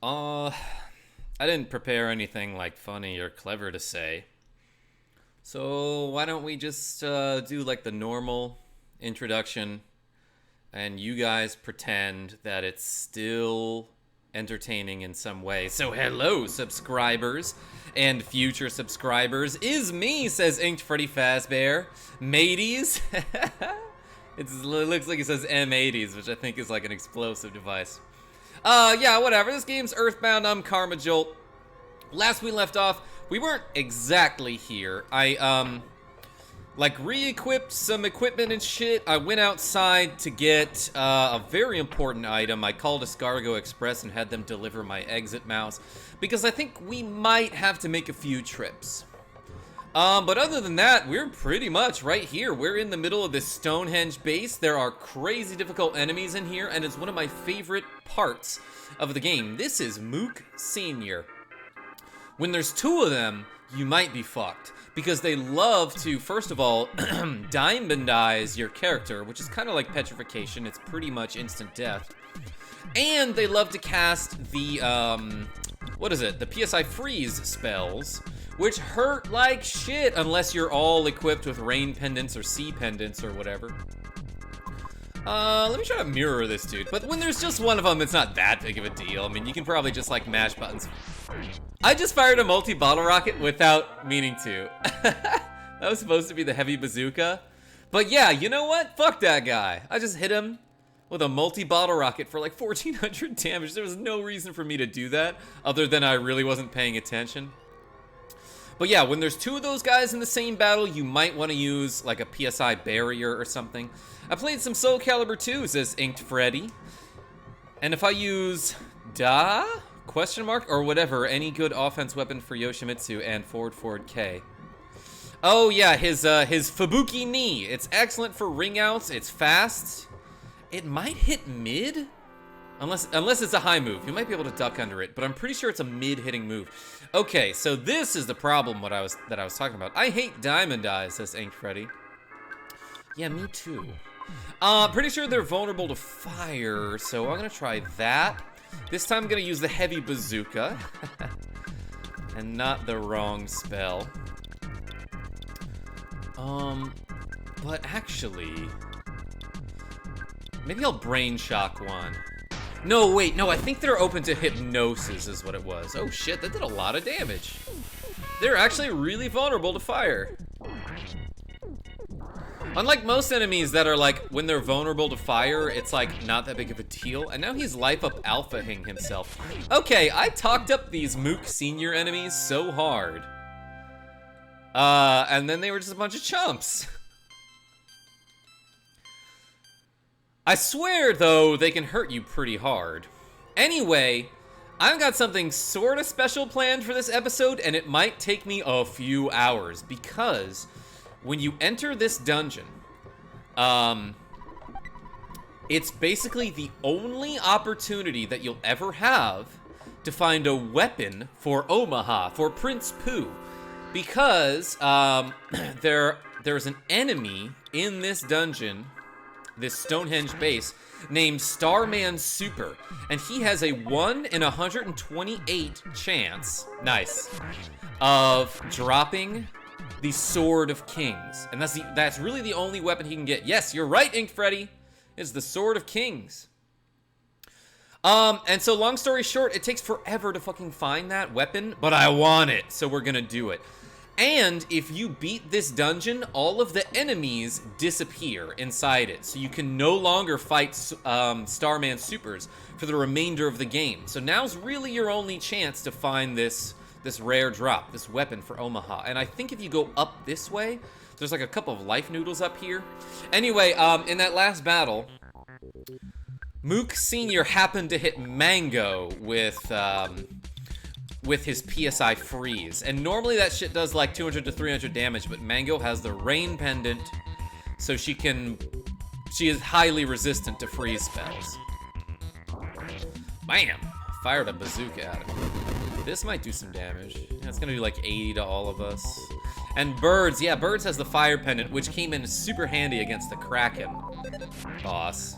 I didn't prepare anything like funny or clever to say. So why don't we just do like the normal introduction and you guys pretend that it's still entertaining in some way. So hello, subscribers and future subscribers. Is me, says Inked Freddy Fazbear. Mateys. It looks like it says M80s, which I think is like an explosive device. Yeah, whatever. This game's EarthBound. I'm KarmaJolt. Last we left off, we weren't exactly here. I, like, re-equipped some equipment and shit. I went outside to get a very important item. I called Escargo Express and had them deliver my exit mouse, because I think we might have to make a few trips. But other than that, we're pretty much right here. We're in the middle of this Stonehenge base. There are crazy difficult enemies in here, and it's one of my favorite parts of the game. This is Mook Sr. When there's two of them, you might be fucked, because they love to, first of all, diamondize your character, which is kind of like petrification. It's pretty much instant death. And they love to cast the, what is it? The PSI freeze spells, which hurt like shit unless you're all equipped with rain pendants or sea pendants or whatever. Let me try to mirror this dude. But when there's just one of them, it's not that big of a deal. I mean, you can probably just, like, mash buttons. I just fired a multi-bottle rocket without meaning to. That was supposed to be the heavy bazooka. But yeah, you know what? Fuck that guy. I just hit him with a multi-bottle rocket for like 1,400 damage. There was no reason for me to do that, other than I really wasn't paying attention. But yeah, when there's two of those guys in the same battle, you might want to use like a PSI barrier or something. I played some Soul Calibur 2, says Inked Freddy. And if I use Da? Question mark? Or whatever, any good offense weapon for Yoshimitsu and forward K. Oh yeah, his Fubuki knee. It's excellent for ring outs, it's fast. It might hit mid? Unless it's a high move. You might be able to duck under it, but I'm pretty sure it's a mid-hitting move. Okay, so this is the problem that I was talking about. I hate diamond eyes, says Inked Freddy. Yeah, me too. Pretty sure they're vulnerable to fire, so I'm gonna try that. This time I'm gonna use the heavy bazooka. And not the wrong spell. But actually, maybe I'll brain shock one. No, wait, no, I think they're open to hypnosis is what it was. Oh shit, that did a lot of damage. They're actually really vulnerable to fire. Unlike most enemies that are like, when they're vulnerable to fire, it's like not that big of a deal. And now he's life up alpha-ing himself. Okay, I talked up these Mook Senior enemies so hard. And then they were just a bunch of chumps. I swear, though, they can hurt you pretty hard. Anyway, I've got something sort of special planned for this episode, and it might take me a few hours, because when you enter this dungeon, it's basically the only opportunity that you'll ever have to find a weapon for Omaha, for Prince Pooh, because there's an enemy in this dungeon, this Stonehenge base, named Starman Super, and he has a 1 in 128 chance, nice, of dropping the Sword of Kings, and that's really the only weapon he can get. Yes, you're right, Inked Freddy. It's the Sword of Kings. And so long story short, it takes forever to fucking find that weapon, but I want it, so we're gonna do it. And if you beat this dungeon, all of the enemies disappear inside it, so you can no longer fight Starman Supers for the remainder of the game. So now's really your only chance to find this rare drop, this weapon for Omaha. And I think if you go up this way, there's like a couple of life noodles up here. Anyway, in that last battle, Mook Sr. happened to hit Mango with his PSI freeze. And normally that shit does like 200 to 300 damage, but Mango has the rain pendant, so she is highly resistant to freeze spells. Bam! Fired a bazooka at him. This might do some damage. It's gonna do like 80 to all of us. And Birds, yeah, Birds has the fire pendant, which came in super handy against the Kraken boss.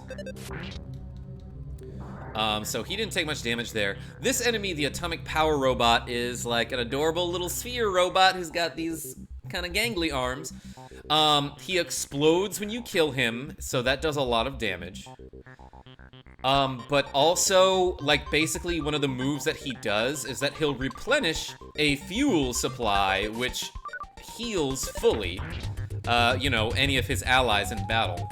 So he didn't take much damage there. This enemy, the Atomic Power Robot, is like an adorable little sphere robot who's got these kind of gangly arms. He explodes when you kill him, so that does a lot of damage. But also, like, basically one of the moves that he does is that he'll replenish a fuel supply, which heals fully, you know, any of his allies in battle.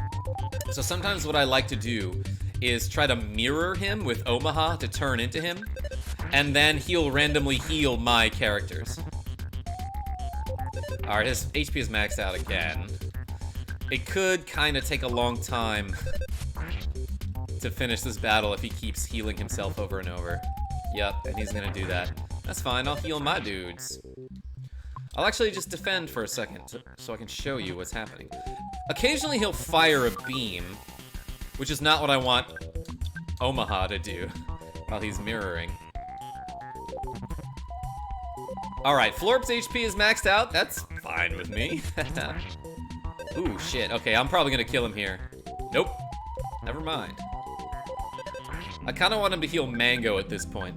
So sometimes what I like to do is try to mirror him with Omaha to turn into him, and then he'll randomly heal my characters. Alright, his HP is maxed out again. It could kind of take a long time to finish this battle if he keeps healing himself over and over. Yep, and he's gonna do that. That's fine, I'll heal my dudes. I'll actually just defend for a second so I can show you what's happening. Occasionally he'll fire a beam, which is not what I want Omaha to do while he's mirroring. Alright, Florp's HP is maxed out. That's fine with me. Ooh, shit. Okay, I'm probably gonna kill him here. Nope. Never mind. I kind of want him to heal Mango at this point.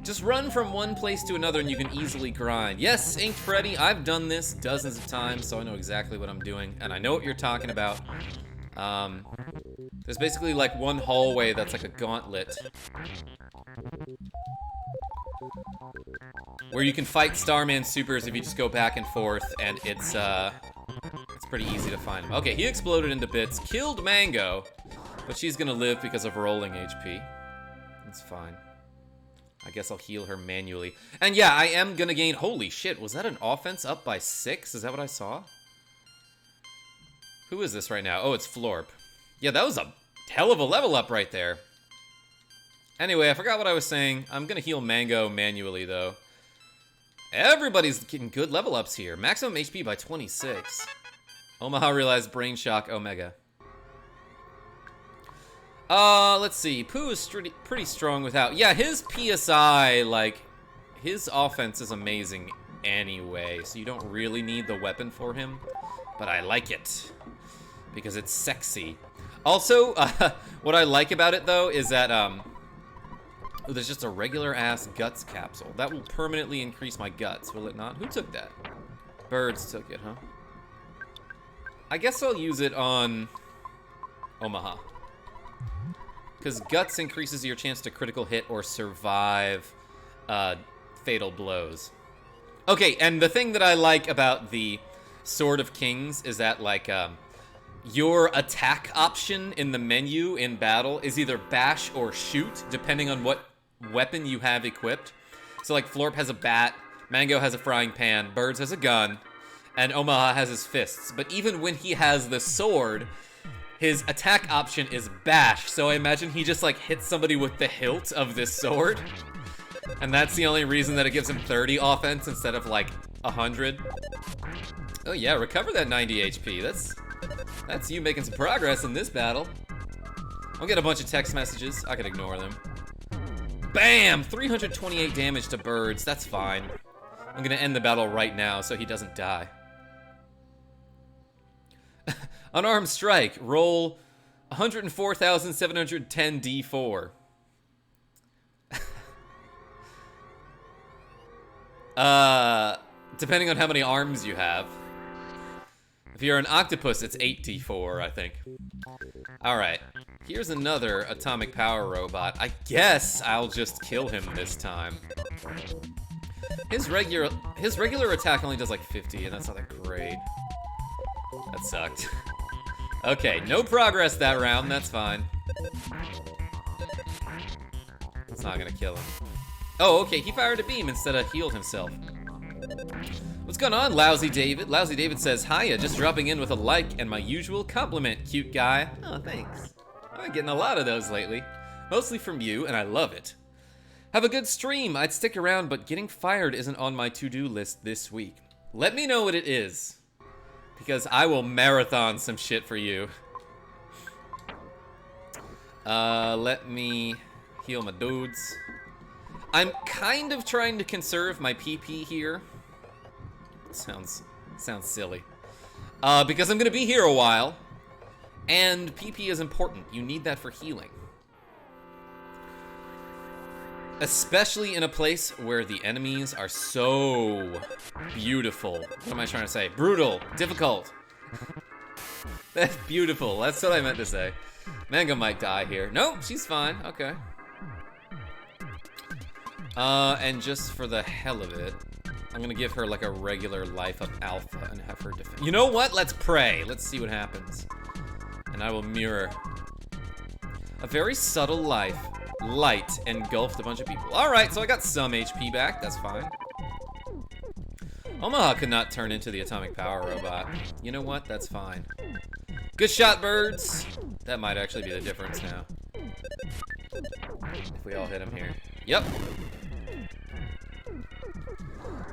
Just run from one place to another and you can easily grind. Yes, Inked Freddy, I've done this dozens of times, so I know exactly what I'm doing. And I know what you're talking about. There's basically like one hallway that's like a gauntlet, where you can fight Starman Supers if you just go back and forth, and it's pretty easy to find him. Okay, he exploded into bits, killed Mango, but she's gonna live because of rolling HP. That's fine. I guess I'll heal her manually. And yeah, I am gonna gain... Holy shit, was that an offense up by 6? Is that what I saw? Who is this right now? Oh, it's Florp. Yeah, that was a hell of a level up right there. Anyway, I forgot what I was saying. I'm gonna heal Mango manually, though. Everybody's getting good level ups here. Maximum HP by 26. Omaha realized Brain Shock Omega. Let's see. Pooh is pretty strong without... Yeah, his PSI, like, his offense is amazing anyway, so you don't really need the weapon for him. But I like it, because it's sexy. Also, what I like about it, though, is that, oh, there's just a regular-ass guts capsule. That will permanently increase my guts, will it not? Who took that? Birds took it, huh? I guess I'll use it on Omaha. Because guts increases your chance to critical hit or survive fatal blows. Okay, and the thing that I like about the Sword of Kings is that, like, your attack option in the menu in battle is either bash or shoot, depending on what weapon you have equipped. So, like, Florp has a bat, Mango has a frying pan, Birds has a gun, and Omaha has his fists. But even when he has the sword, his attack option is bash, so I imagine he just, like, hits somebody with the hilt of this sword. And that's the only reason that it gives him 30 offense instead of, like, 100. Oh yeah, recover that 90 HP. That's you making some progress in this battle. I'll get a bunch of text messages. I can ignore them. Bam! 328 damage to Birds. That's fine. I'm gonna end the battle right now so he doesn't die. Unarmed Strike. Roll 104,710 D4. Depending on how many arms you have. If you're an octopus, it's 8d4, I think. Alright, here's another atomic power robot. I guess I'll just kill him this time. His regular attack only does like 50, and that's not that great. That sucked. Okay, no progress that round, that's fine. It's not gonna kill him. Oh, okay, he fired a beam instead of healed himself. What's going on, Lousy David? Lousy David says, hiya, just dropping in with a like and my usual compliment, cute guy. Oh, thanks. I've been getting a lot of those lately. Mostly from you, and I love it. Have a good stream. I'd stick around, but getting fired isn't on my to-do list this week. Let me know what it is, because I will marathon some shit for you. Let me heal my dudes. I'm kind of trying to conserve my PP here. Sounds silly. Because I'm gonna be here a while, and PP is important. You need that for healing. Especially in a place where the enemies are so beautiful. What am I trying to say? Brutal, difficult. That's beautiful. That's what I meant to say. Manga might die here. Nope, she's fine. Okay. And just for the hell of it, I'm gonna give her like a regular life up alpha and have her defend. You know what? Let's pray. Let's see what happens. And I will mirror. A very subtle light engulfed a bunch of people. All right, so I got some HP back. That's fine. Omaha could not turn into the atomic power robot. You know what? That's fine. Good shot, birds. That might actually be the difference now. If we all hit him here. Yep.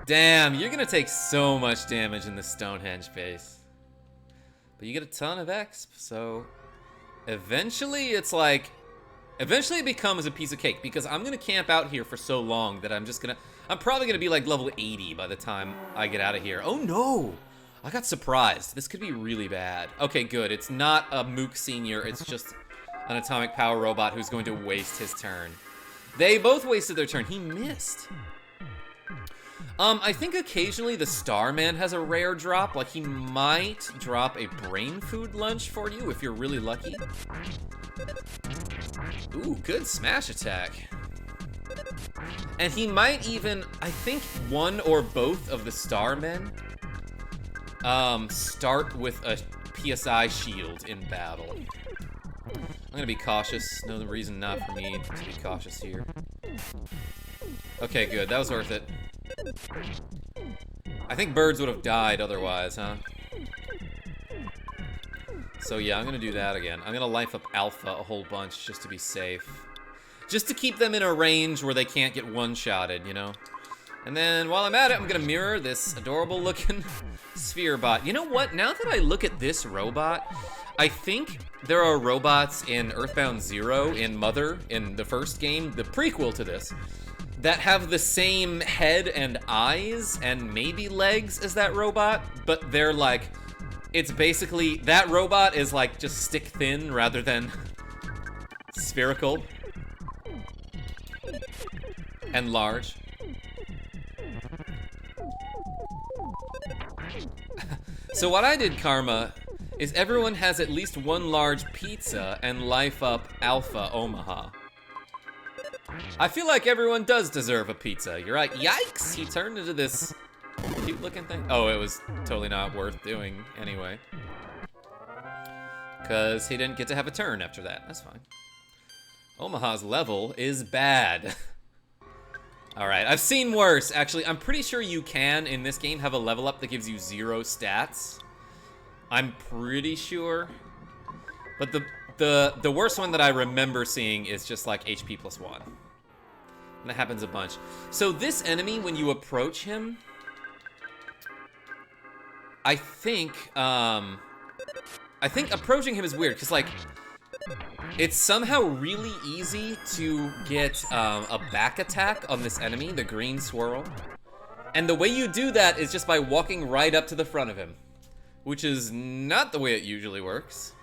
Damn, you're gonna take so much damage in the Stonehenge phase. But you get a ton of exp, so eventually it's like, eventually it becomes a piece of cake because I'm gonna camp out here for so long that I'm probably gonna be like level 80 by the time I get out of here. Oh no, I got surprised. This could be really bad. Okay, good, it's not a Mook Senior, it's just an atomic power robot who's going to waste his turn. They both wasted their turn, he missed. I think occasionally the Starman has a rare drop, like he might drop a brain food lunch for you if you're really lucky. Ooh, good smash attack. And he might even, I think one or both of the Starmen start with a PSI shield in battle. I'm gonna be cautious. No reason not for me to be cautious here. Okay, good. That was worth it. I think birds would have died otherwise, huh? So yeah, I'm gonna do that again. I'm gonna life up alpha a whole bunch just to be safe. Just to keep them in a range where they can't get one-shotted, you know? And then while I'm at it, I'm gonna mirror this adorable looking sphere bot. You know what? Now that I look at this robot, I think there are robots in EarthBound 0 in Mother in the first game, the prequel to this, that have the same head and eyes and maybe legs as that robot, but they're like, it's basically, that robot is like just stick thin rather than spherical and large. So what I did, Karma, is everyone has at least one large pizza and life up Alpha Omaha. I feel like everyone does deserve a pizza. You're right. Yikes! He turned into this cute looking thing. Oh, it was totally not worth doing anyway. Because he didn't get to have a turn after that. That's fine. Omaha's level is bad. Alright, I've seen worse. Actually, I'm pretty sure you can, in this game, have a level up that gives you 0 stats. I'm pretty sure. But the worst one that I remember seeing is just like HP plus 1. And that happens a bunch. So this enemy, when you approach him, I think approaching him is weird, because like, it's somehow really easy to get a back attack on this enemy, the green swirl. And the way you do that is just by walking right up to the front of him, which is not the way it usually works.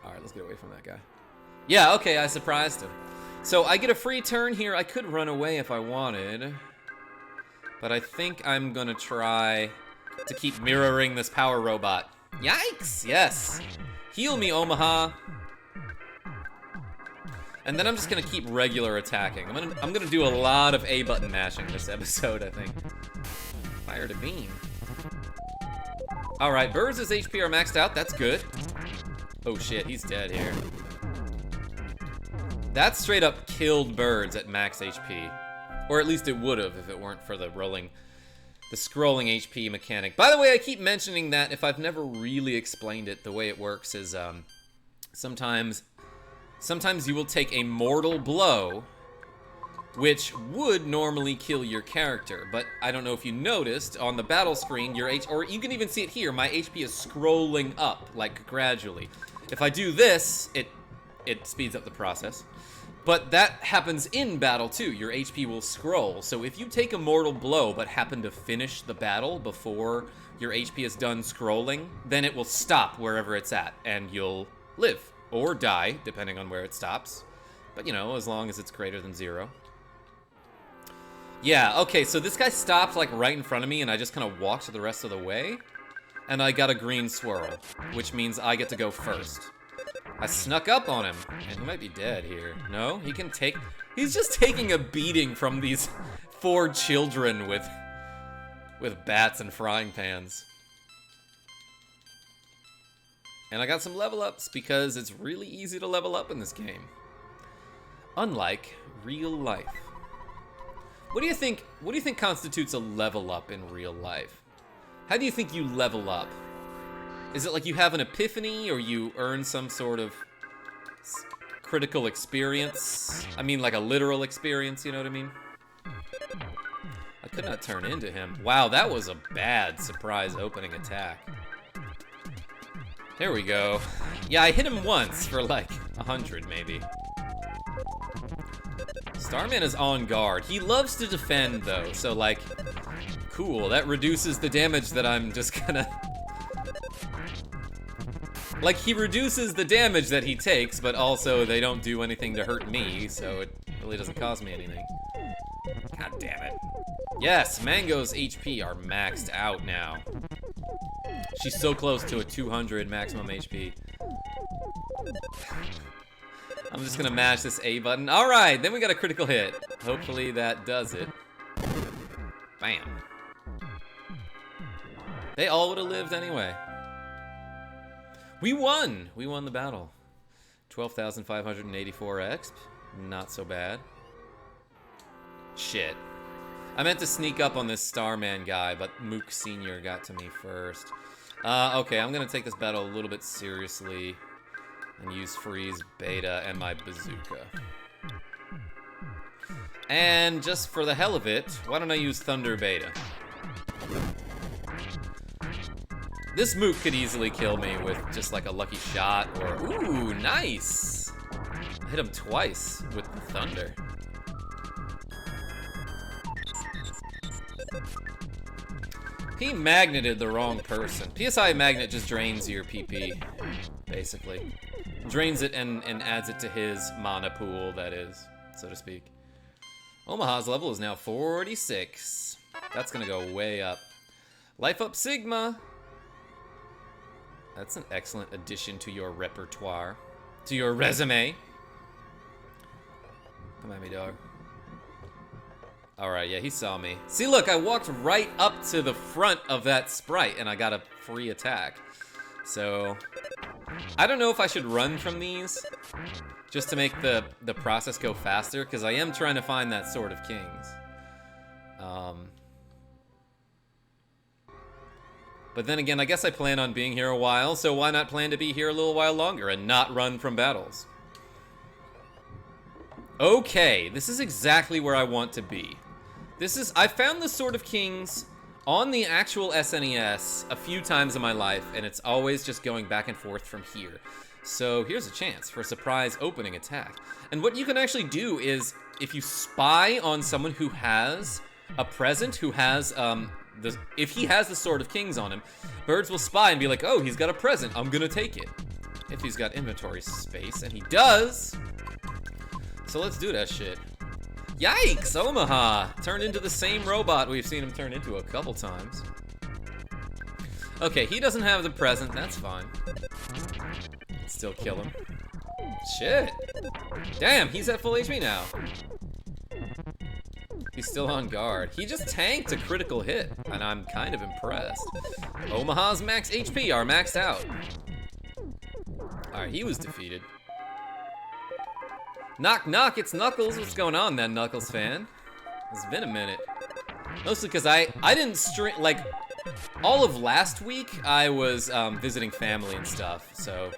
All right, let's get away from that guy. Yeah, okay, I surprised him. So I get a free turn here. I could run away if I wanted, but I think I'm gonna try to keep mirroring this power robot. Yikes, yes. Heal me, Omaha. And then I'm just gonna keep regular attacking. I'm gonna do a lot of A button mashing this episode, I think. Fire to beam. All right, Birds' HP are maxed out. That's good. Oh shit, he's dead here. That straight up killed Birds at max HP. Or at least it would have if it weren't for the scrolling HP mechanic. By the way, I keep mentioning that if I've never really explained it, the way it works is sometimes you will take a mortal blow, which would normally kill your character. But I don't know if you noticed on the battle screen, or you can even see it here, my HP is scrolling up, like gradually. If I do this, it speeds up the process. But that happens in battle too. Your HP will scroll. So if you take a mortal blow but happen to finish the battle before your HP is done scrolling, then it will stop wherever it's at and you'll live or die, depending on where it stops. But, you know, as long as it's greater than 0. Yeah, okay, so this guy stopped, like, right in front of me, and I just kind of walked the rest of the way. And I got a green swirl, which means I get to go first. I snuck up on him, and he might be dead here. No, he can take... He's just taking a beating from these 4 children with bats and frying pans. And I got some level ups because it's really easy to level up in this game. Unlike real life. What do you think constitutes a level up in real life? How do you think you level up? Is it like you have an epiphany or you earn some sort of critical experience? I mean, like a literal experience, you know what I mean? I could not turn into him. Wow, that was a bad surprise opening attack. There we go. Yeah, I hit him once for like 100 maybe. Starman is on guard. He loves to defend though, so like, cool. That reduces the damage that I'm just gonna... Like, he reduces the damage that he takes, but also they don't do anything to hurt me, so it really doesn't cost me anything. God damn it. Yes, Mango's HP are maxed out now. She's so close to a 200 maximum HP. I'm just gonna mash this A button. Alright, then we got a critical hit. Hopefully that does it. Bam. They all would have lived anyway. We won! We won the battle. 12,584 exp. Not so bad. Shit. I meant to sneak up on this Starman guy, but Mook Sr. got to me first. Okay, I'm gonna take this battle a little bit seriously and use Freeze Beta and my bazooka. And just for the hell of it, why don't I use Thunder Beta? This Mook could easily kill me with just like a lucky shot or... Ooh, nice! I hit him twice with the Thunder. He magneted the wrong person. PSI Magnet just drains your PP, basically. Drains it and adds it to his mana pool, that is, so to speak. Omaha's level is now 46. That's gonna go way up. Life Up Sigma. That's an excellent addition to your repertoire. To your resume. Come at me, dog. Alright, yeah, he saw me. See, look, I walked right up to the front of that sprite and I got a free attack. So, I don't know if I should run from these just to make the process go faster, because I am trying to find that Sword of Kings. But then again, I guess I plan on being here a while, so why not plan to be here a little while longer and not run from battles? Okay, this is exactly where I want to be. I found the Sword of Kings on the actual SNES a few times in my life, and it's always just going back and forth from here. So here's a chance for a surprise opening attack. And what you can actually do is, if you spy on someone who has a present, who has, if he has the Sword of Kings on him, birds will spy and be like, oh, he's got a present, I'm gonna take it. If he's got inventory space, and he does. So let's do that shit. Yikes, Omaha! Turned into the same robot we've seen him turn into a couple times. Okay, he doesn't have the present, that's fine. Still kill him. Shit! Damn, he's at full HP now. He's still on guard. He just tanked a critical hit, and I'm kind of impressed. Omaha's max HP are maxed out. Alright, he was defeated. Knock, knock, it's Knuckles. What's going on then, Knuckles fan? It's been a minute. Mostly because I didn't stream, like, all of last week, I was visiting family and stuff, so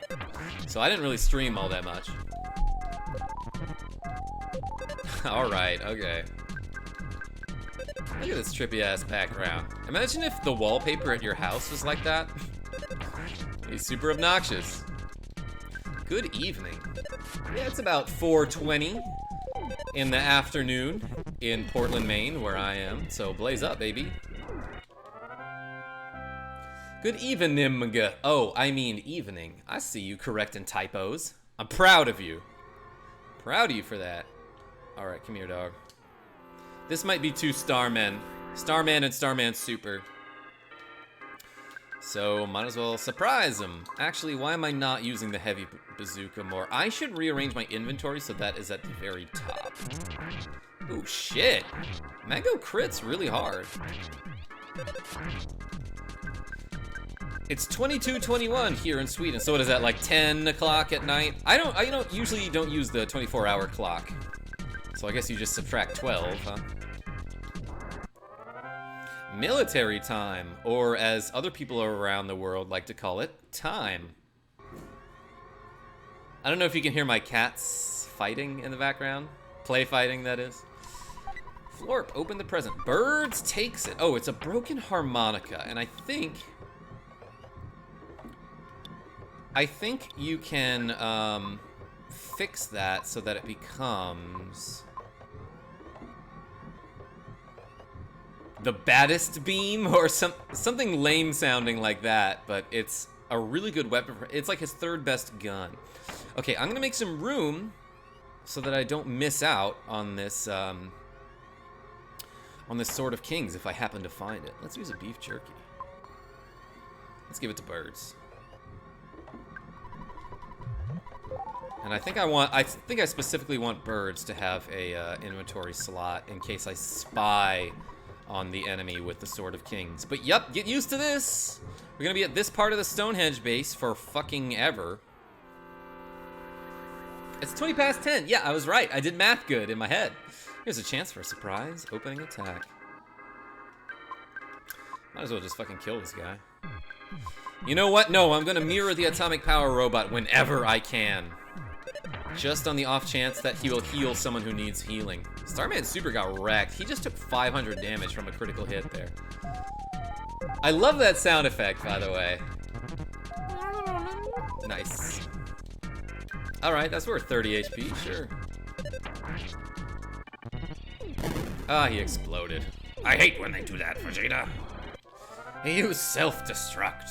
I didn't really stream all that much. Alright, okay. Look at this trippy-ass background. Imagine if the wallpaper at your house was like that. He's super obnoxious. Good evening. Yeah, it's about 4:20 in the afternoon in Portland, Maine, where I am. So blaze up, baby. Good evening. Oh, I mean evening. I see you correcting typos. I'm proud of you. Proud of you for that. Alright, come here, dog. This might be two Starmen. Starman and Starman Super. So, might as well surprise him. Actually, why am I not using the heavy bazooka more? I should rearrange my inventory so that is at the very top. Ooh, shit. Mango crits really hard. It's 22:21 here in Sweden. So what is that, like 10 o'clock at night? I usually don't use the 24-hour clock. So I guess you just subtract 12, huh? Military time, or as other people around the world like to call it, time. I don't know if you can hear my cats fighting in the background. Play fighting, that is. Florp, open the present. Birds takes it. Oh, it's a broken harmonica, and I think you can fix that so that it becomes the baddest beam or something lame sounding like that, but it's a really good weapon. It's like his third best gun. Okay, I'm gonna make some room so that I don't miss out on this Sword of Kings if I happen to find it. Let's use a beef jerky. Let's give it to birds. And I think I specifically want birds to have a inventory slot in case I spy on the enemy with the Sword of Kings. But yep, get used to this. We're gonna be at this part of the Stonehenge base for fucking ever. It's 20 past 10. Yeah, I was right. I did math good in my head. Here's a chance for a surprise opening attack. Might as well just fucking kill this guy. You know what? No, I'm gonna mirror the atomic power robot whenever I can. Just on the off chance that he will heal someone who needs healing. Starman Super got wrecked. He just took 500 damage from a critical hit there. I love that sound effect, by the way. Nice. Alright, that's worth 30 HP, sure. Ah, he exploded. I hate when they do that, Vegeta. He used self-destruct.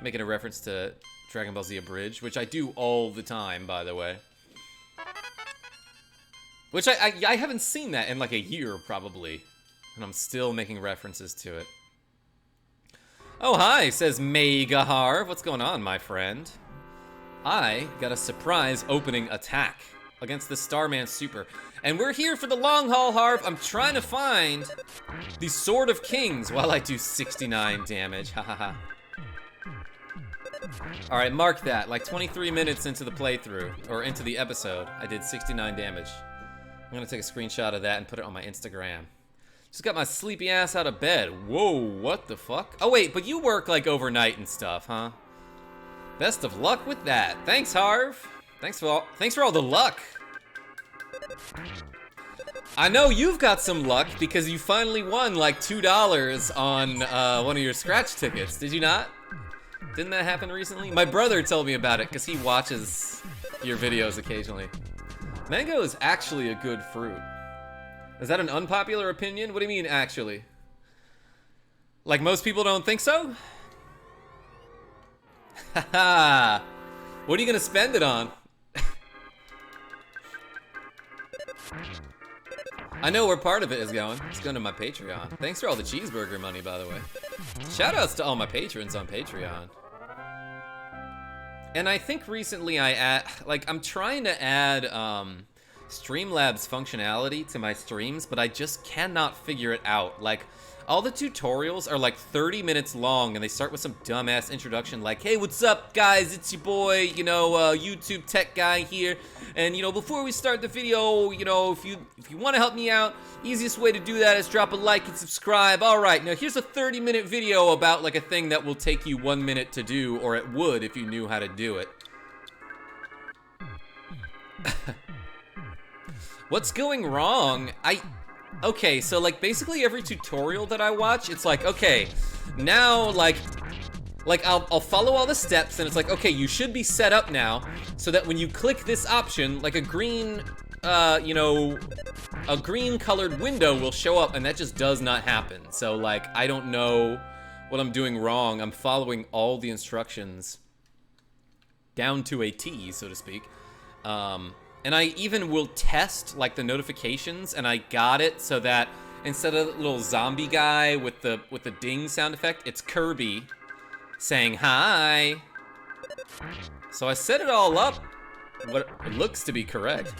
Making a reference to Dragon Ball Z Abridged, which I do all the time, by the way. Which I haven't seen that in like a year, probably. And I'm still making references to it. Oh, hi, says Mega Harv. What's going on, my friend? I got a surprise opening attack against the Starman Super. And we're here for the long haul, Harv. I'm trying to find the Sword of Kings while I do 69 damage. Ha ha ha. Alright, mark that. Like 23 minutes into the playthrough, or into the episode, I did 69 damage. I'm gonna take a screenshot of that and put it on my Instagram. Just got my sleepy ass out of bed. Whoa, what the fuck? Oh wait, but you work like overnight and stuff, huh? Best of luck with that. Thanks, Harv. Thanks for all the luck. I know you've got some luck because you finally won like $2 on one of your scratch tickets. Did you not? Didn't that happen recently? My brother told me about it because he watches your videos occasionally. Mango is actually a good fruit. Is that an unpopular opinion? What do you mean, actually? Like most people don't think so? Haha. What are you gonna spend it on? I know where part of it is going. It's going to my Patreon. Thanks for all the cheeseburger money, by the way. Shoutouts to all my patrons on Patreon. And I think recently I'm trying to add Streamlabs functionality to my streams, but I just cannot figure it out. Like, all the tutorials are like 30 minutes long, and they start with some dumbass introduction like, hey, what's up, guys? It's your boy, you know, YouTube tech guy here. And, you know, before we start the video, you know, if you want to help me out, easiest way to do that is drop a like and subscribe. All right, now here's a 30-minute video about like a thing that will take you 1 minute to do, or it would if you knew how to do it. What's going wrong? Okay, so like basically every tutorial that I watch, it's like, okay, now like I'll follow all the steps and it's like, okay, you should be set up now so that when you click this option, like a green, you know, a green colored window will show up, and that just does not happen. So like, I don't know what I'm doing wrong. I'm following all the instructions down to a T, so to speak. And I even will test, like, the notifications, and I got it so that instead of the little zombie guy with the ding sound effect, it's Kirby saying hi. So I set it all up what it looks to be correct.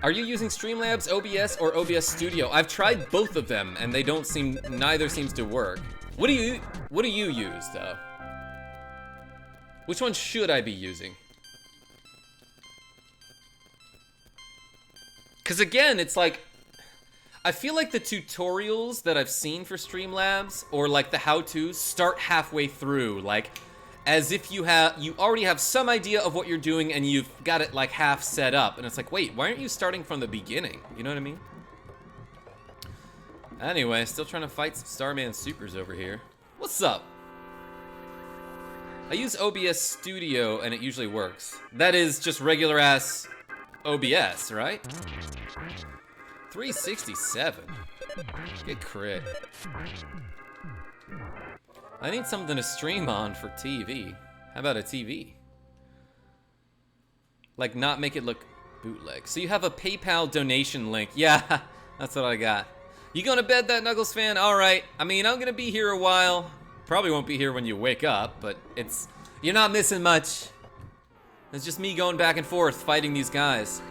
Are you using Streamlabs, OBS, or OBS Studio? I've tried both of them, and they don't seem, neither seems to work. What do you use, though? Which one should I be using? Because again, it's like, I feel like the tutorials that I've seen for Streamlabs, or like the how-tos, start halfway through, like, as if you already have some idea of what you're doing and you've got it like half set up. And it's like, wait, why aren't you starting from the beginning? You know what I mean? Anyway, still trying to fight some Starman Supers over here. What's up? I use OBS Studio and it usually works. That is just regular ass OBS, right? 367. Good crit. I need something to stream on for TV. How about a TV? Like, not make it look bootleg. So you have a PayPal donation link. Yeah, that's what I got. You going to bed, that Knuckles fan? All right. I mean, I'm going to be here a while. Probably won't be here when you wake up, but you're not missing much. It's just me going back and forth fighting these guys.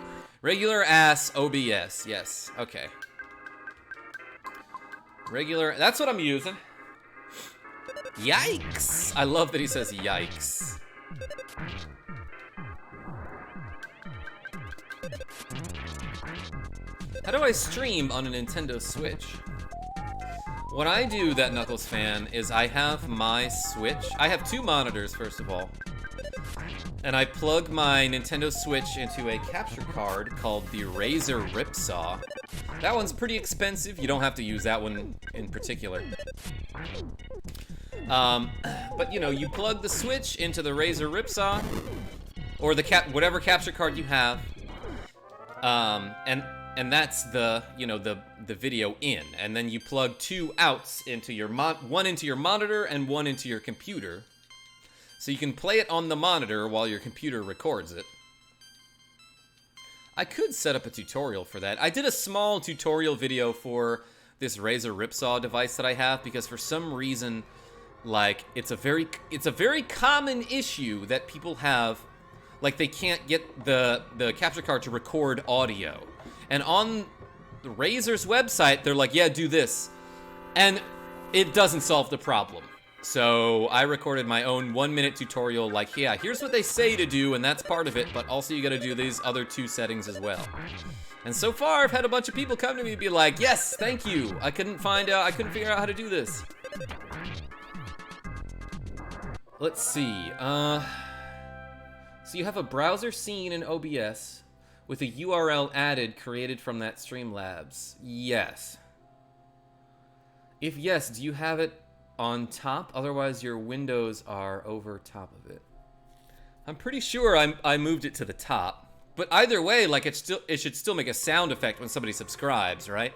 Regular ass OBS. Yes. Okay. Regular. That's what I'm using. Yikes! I love that he says yikes. How do I stream on a Nintendo Switch? What I do, that Knuckles fan, is I have my Switch. I have two monitors, first of all. And I plug my Nintendo Switch into a capture card called the Razer Ripsaw. That one's pretty expensive. You don't have to use that one in particular. But you know, you plug the Switch into the Razer Ripsaw, or the whatever capture card you have, and that's the, you know, the video in, and then you plug two outs into your one into your monitor and one into your computer, so you can play it on the monitor while your computer records it. I could set up a tutorial for that. I did a small tutorial video for this Razer Ripsaw device that I have because for some reason, like, it's a very common issue that people have, like, they can't get the capture card to record audio. And on the Razer's website, they're like, yeah, do this. And it doesn't solve the problem. So I recorded my own 1-minute tutorial, like, yeah, here's what they say to do, and that's part of it, but also you gotta do these other two settings as well. And so far, I've had a bunch of people come to me and be like, yes, thank you. I couldn't figure out how to do this. Let's see, so you have a browser scene in OBS with a URL added created from that Streamlabs. Yes. If yes, do you have it on top? Otherwise, your windows are over top of it. I'm pretty sure I moved it to the top. But either way, like, it should still make a sound effect when somebody subscribes, right?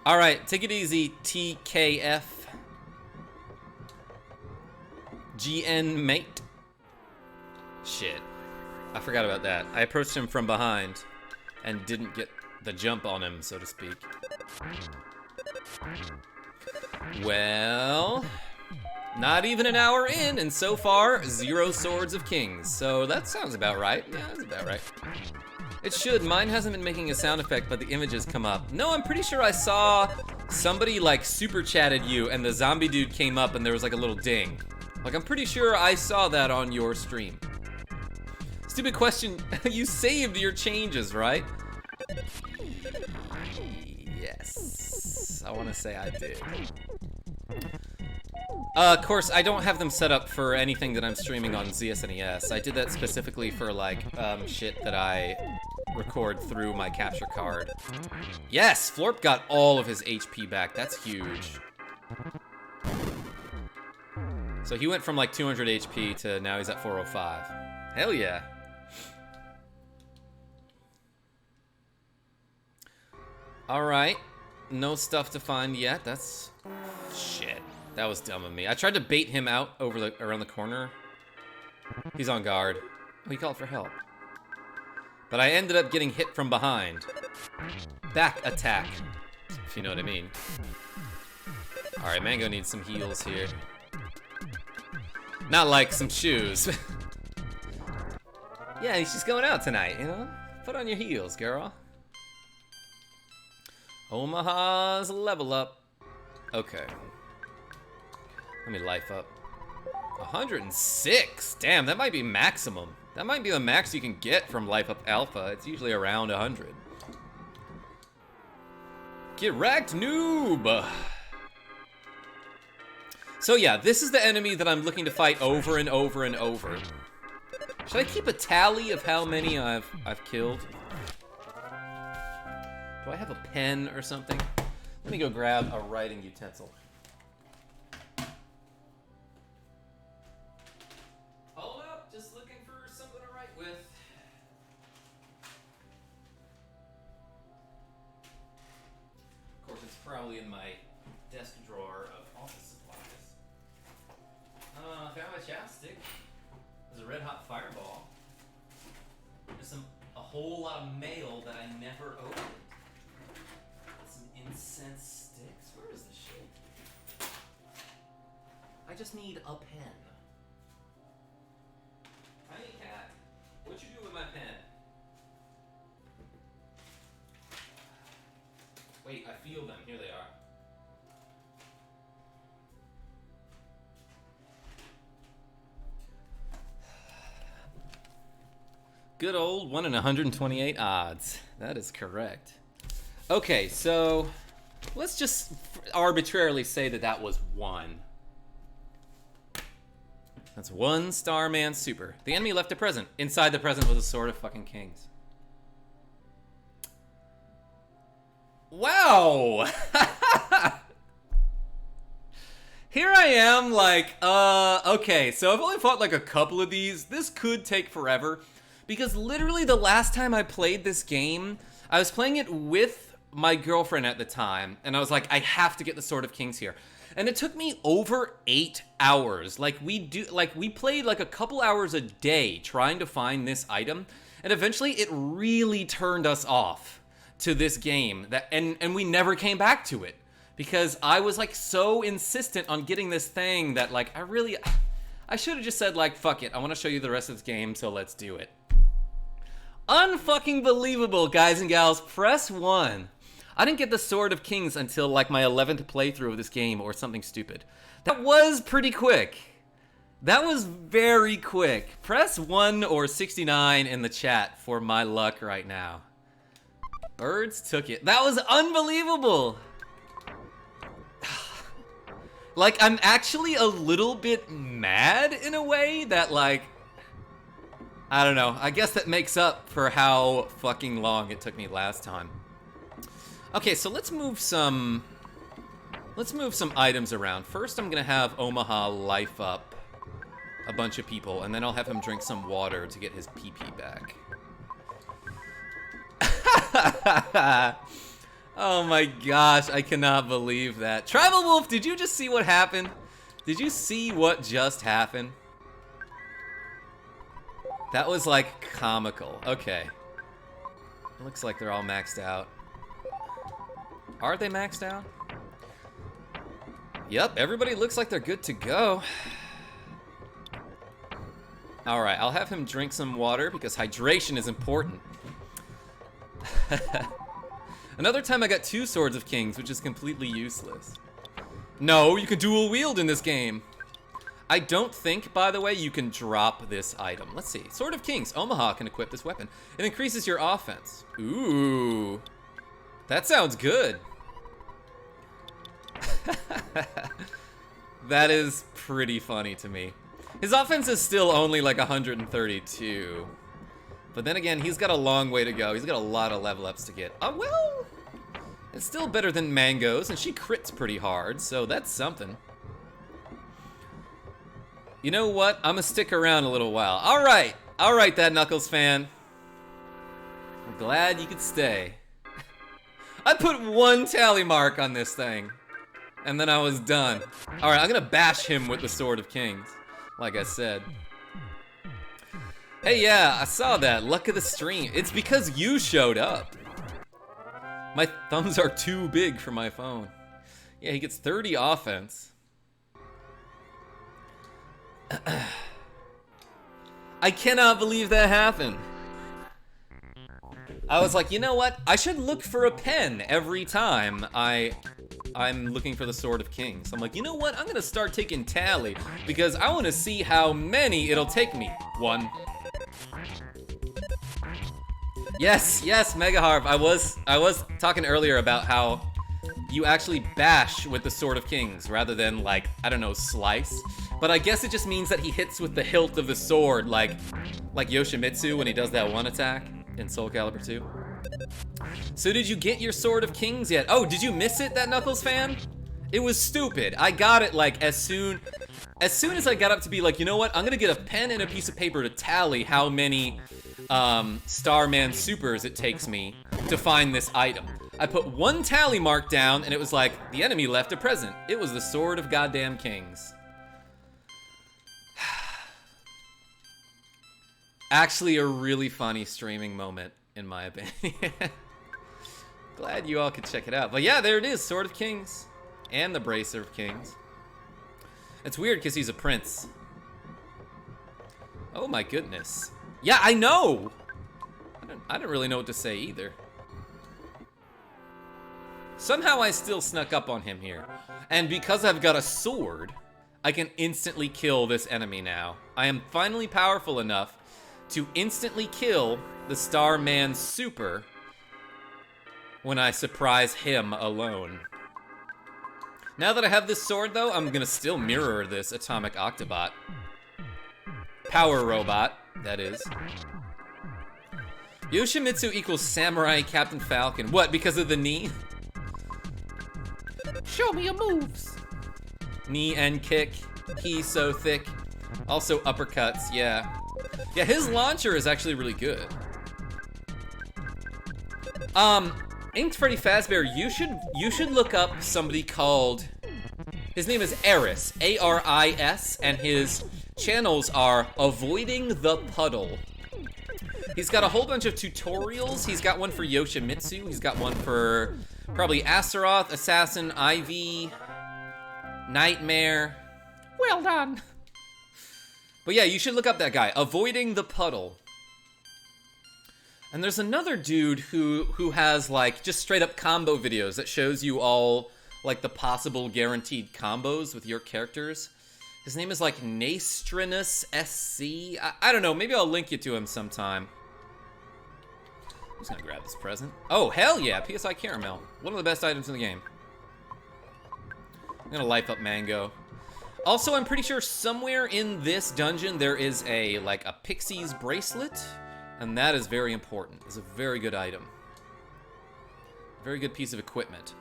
All right, take it easy, TKF. GN mate. Shit. I forgot about that. I approached him from behind and didn't get the jump on him, so to speak. Well, not even an hour in, and so far, 0 Swords of Kings. So that sounds about right. Yeah, that's about right. It should. Mine hasn't been making a sound effect, but the images come up. No, I'm pretty sure I saw somebody, like, super chatted you, and the zombie dude came up, and there was, like, a little ding. Like, I'm pretty sure I saw that on your stream. Stupid question. You saved your changes, right? Yes. I want to say I did. Of course, I don't have them set up for anything that I'm streaming on ZSNES. I did that specifically for, like, shit that I record through my capture card. Yes! Florp got all of his HP back. That's huge. So he went from, like, 200 HP to now he's at 405. Hell yeah. Alright. No stuff to find yet. That's... shit. That was dumb of me. I tried to bait him out around the corner. He's on guard. Oh, he called for help. But I ended up getting hit from behind. Back attack, if you know what I mean. Alright, Mango needs some heals here. Not like some shoes. Yeah, she's going out tonight, you know? Put on your heels, girl. Omaha's level up. Okay. Let me life up. 106! Damn, that might be maximum. That might be the max you can get from Life Up Alpha. It's usually around 100. Get wrecked, noob! So yeah, this is the enemy that I'm looking to fight over and over and over. Should I keep a tally of how many I've killed? Do I have a pen or something? Let me go grab a writing utensil. Hold up, just looking for something to write with. Of course, it's probably in my desk drawer of office supplies. I found my chapstick. There's a red hot fireball. There's a whole lot of mail that I never opened. Some incense sticks. Where is this shit? I just need a pen. Tiny cat, what you do with my pen? Wait, I feel them. Here they are. Good old 1 in 128 odds. That is correct. Okay, so let's just arbitrarily say that that was 1. That's 1 Starman Super. The enemy left a present. Inside the present was a sword of fucking kings. Wow! Here I am, like, okay, so I've only fought like a couple of these. This could take forever. Because literally the last time I played this game, I was playing it with my girlfriend at the time, and I was like, I have to get the Sword of Kings here. And it took me over 8 hours. Like we played like a couple hours a day trying to find this item, and eventually it really turned us off to this game and we never came back to it. Because I was like so insistent on getting this thing that like I should have just said like, fuck it, I want to show you the rest of this game, so let's do it. Unfucking believable, guys and gals. Press 1. I didn't get the Sword of Kings until like my 11th playthrough of this game or something stupid. That was pretty quick. That was very quick. Press 1 or 69 in the chat for my luck right now. Birds took it. That was unbelievable. Like, I'm actually a little bit mad in a way that like, I don't know. I guess that makes up for how fucking long it took me last time. Okay, so let's move some items around. First, I'm gonna have Omaha life up a bunch of people, and then I'll have him drink some water to get his PP back. Oh my gosh, I cannot believe that. Tribal Wolf, did you just see what happened? Did you see what just happened? That was like comical. Okay. Looks like they're all maxed out. Are they maxed out? Yep, everybody looks like they're good to go. Alright, I'll have him drink some water because hydration is important. Another time I got 2 Swords of Kings, which is completely useless. No, you can dual wield in this game. I don't think, by the way, you can drop this item. Let's see. Sword of Kings. Omaha can equip this weapon. It increases your offense. Ooh. That sounds good. That is pretty funny to me. His offense is still only like 132. But then again, he's got a long way to go. He's got a lot of level ups to get. Well, it's still better than Mango's, and she crits pretty hard, so that's something. You know what? I'm gonna stick around a little while. Alright, that Knuckles fan. I'm glad you could stay. I put 1 tally mark on this thing. and then I was done. Alright, I'm gonna bash him with the Sword of Kings, like I said. Hey, yeah, I saw that. Luck of the stream. It's because you showed up. My thumbs are too big for my phone. Yeah, he gets 30 offense. I cannot believe that happened. I was like, you know what? I should look for a pen every time I'm looking for the Sword of Kings. I'm like, you know what? I'm gonna start taking tally because I want to see how many it'll take me. 1. Yes, yes, Mega Harp. I was talking earlier about how you actually bash with the Sword of Kings rather than, like, I don't know, slice. But I guess it just means that he hits with the hilt of the sword, like Yoshimitsu when he does that one attack in Soul Calibur 2. So did you get your Sword of Kings yet? Oh, did you miss it, that Knuckles fan? It was stupid. I got it, like, as soon as I got up to be like, you know what? I'm gonna get a pen and a piece of paper to tally how many Starman Supers it takes me to find this item. I put 1 tally mark down, and it was like, the enemy left a present. It was the Sword of Goddamn Kings. Actually, a really funny streaming moment, in my opinion. Glad you all could check it out. But yeah, there it is, Sword of Kings. And the Bracer of Kings. It's weird, because he's a prince. Oh my goodness. Yeah, I know! I didn't really know what to say either. Somehow I still snuck up on him here. And because I've got a sword, I can instantly kill this enemy now. I am finally powerful enough to instantly kill the Starman Super when I surprise him alone. Now that I have this sword, though, I'm gonna still mirror this Atomic Octobot. Power Robot, that is. Yoshimitsu equals Samurai Captain Falcon. What, because of the knee? Show me your moves. Knee and kick. He's so thick. Also uppercuts, yeah. Yeah, his launcher is actually really good. Inked Freddy Fazbear, you should look up somebody called, his name is Aris, A-R-I-S, and his channels are Avoiding the Puddle. He's got a whole bunch of tutorials. He's got one for Yoshimitsu. He's got one for probably Astaroth, Assassin, Ivy, Nightmare. Well done. But yeah, you should look up that guy, Avoiding the Puddle. And there's another dude who has, like, just straight up combo videos that shows you all, like, the possible guaranteed combos with your characters. His name is, like, Nastrinus SC. I don't know, maybe I'll link you to him sometime. I'm just gonna grab this present. Oh, hell yeah, PSI Caramel. One of the best items in the game. I'm gonna life up Mango. Also, I'm pretty sure somewhere in this dungeon there is a, like, a Pixie's bracelet. And that is very important. It's a very good item. Very good piece of equipment.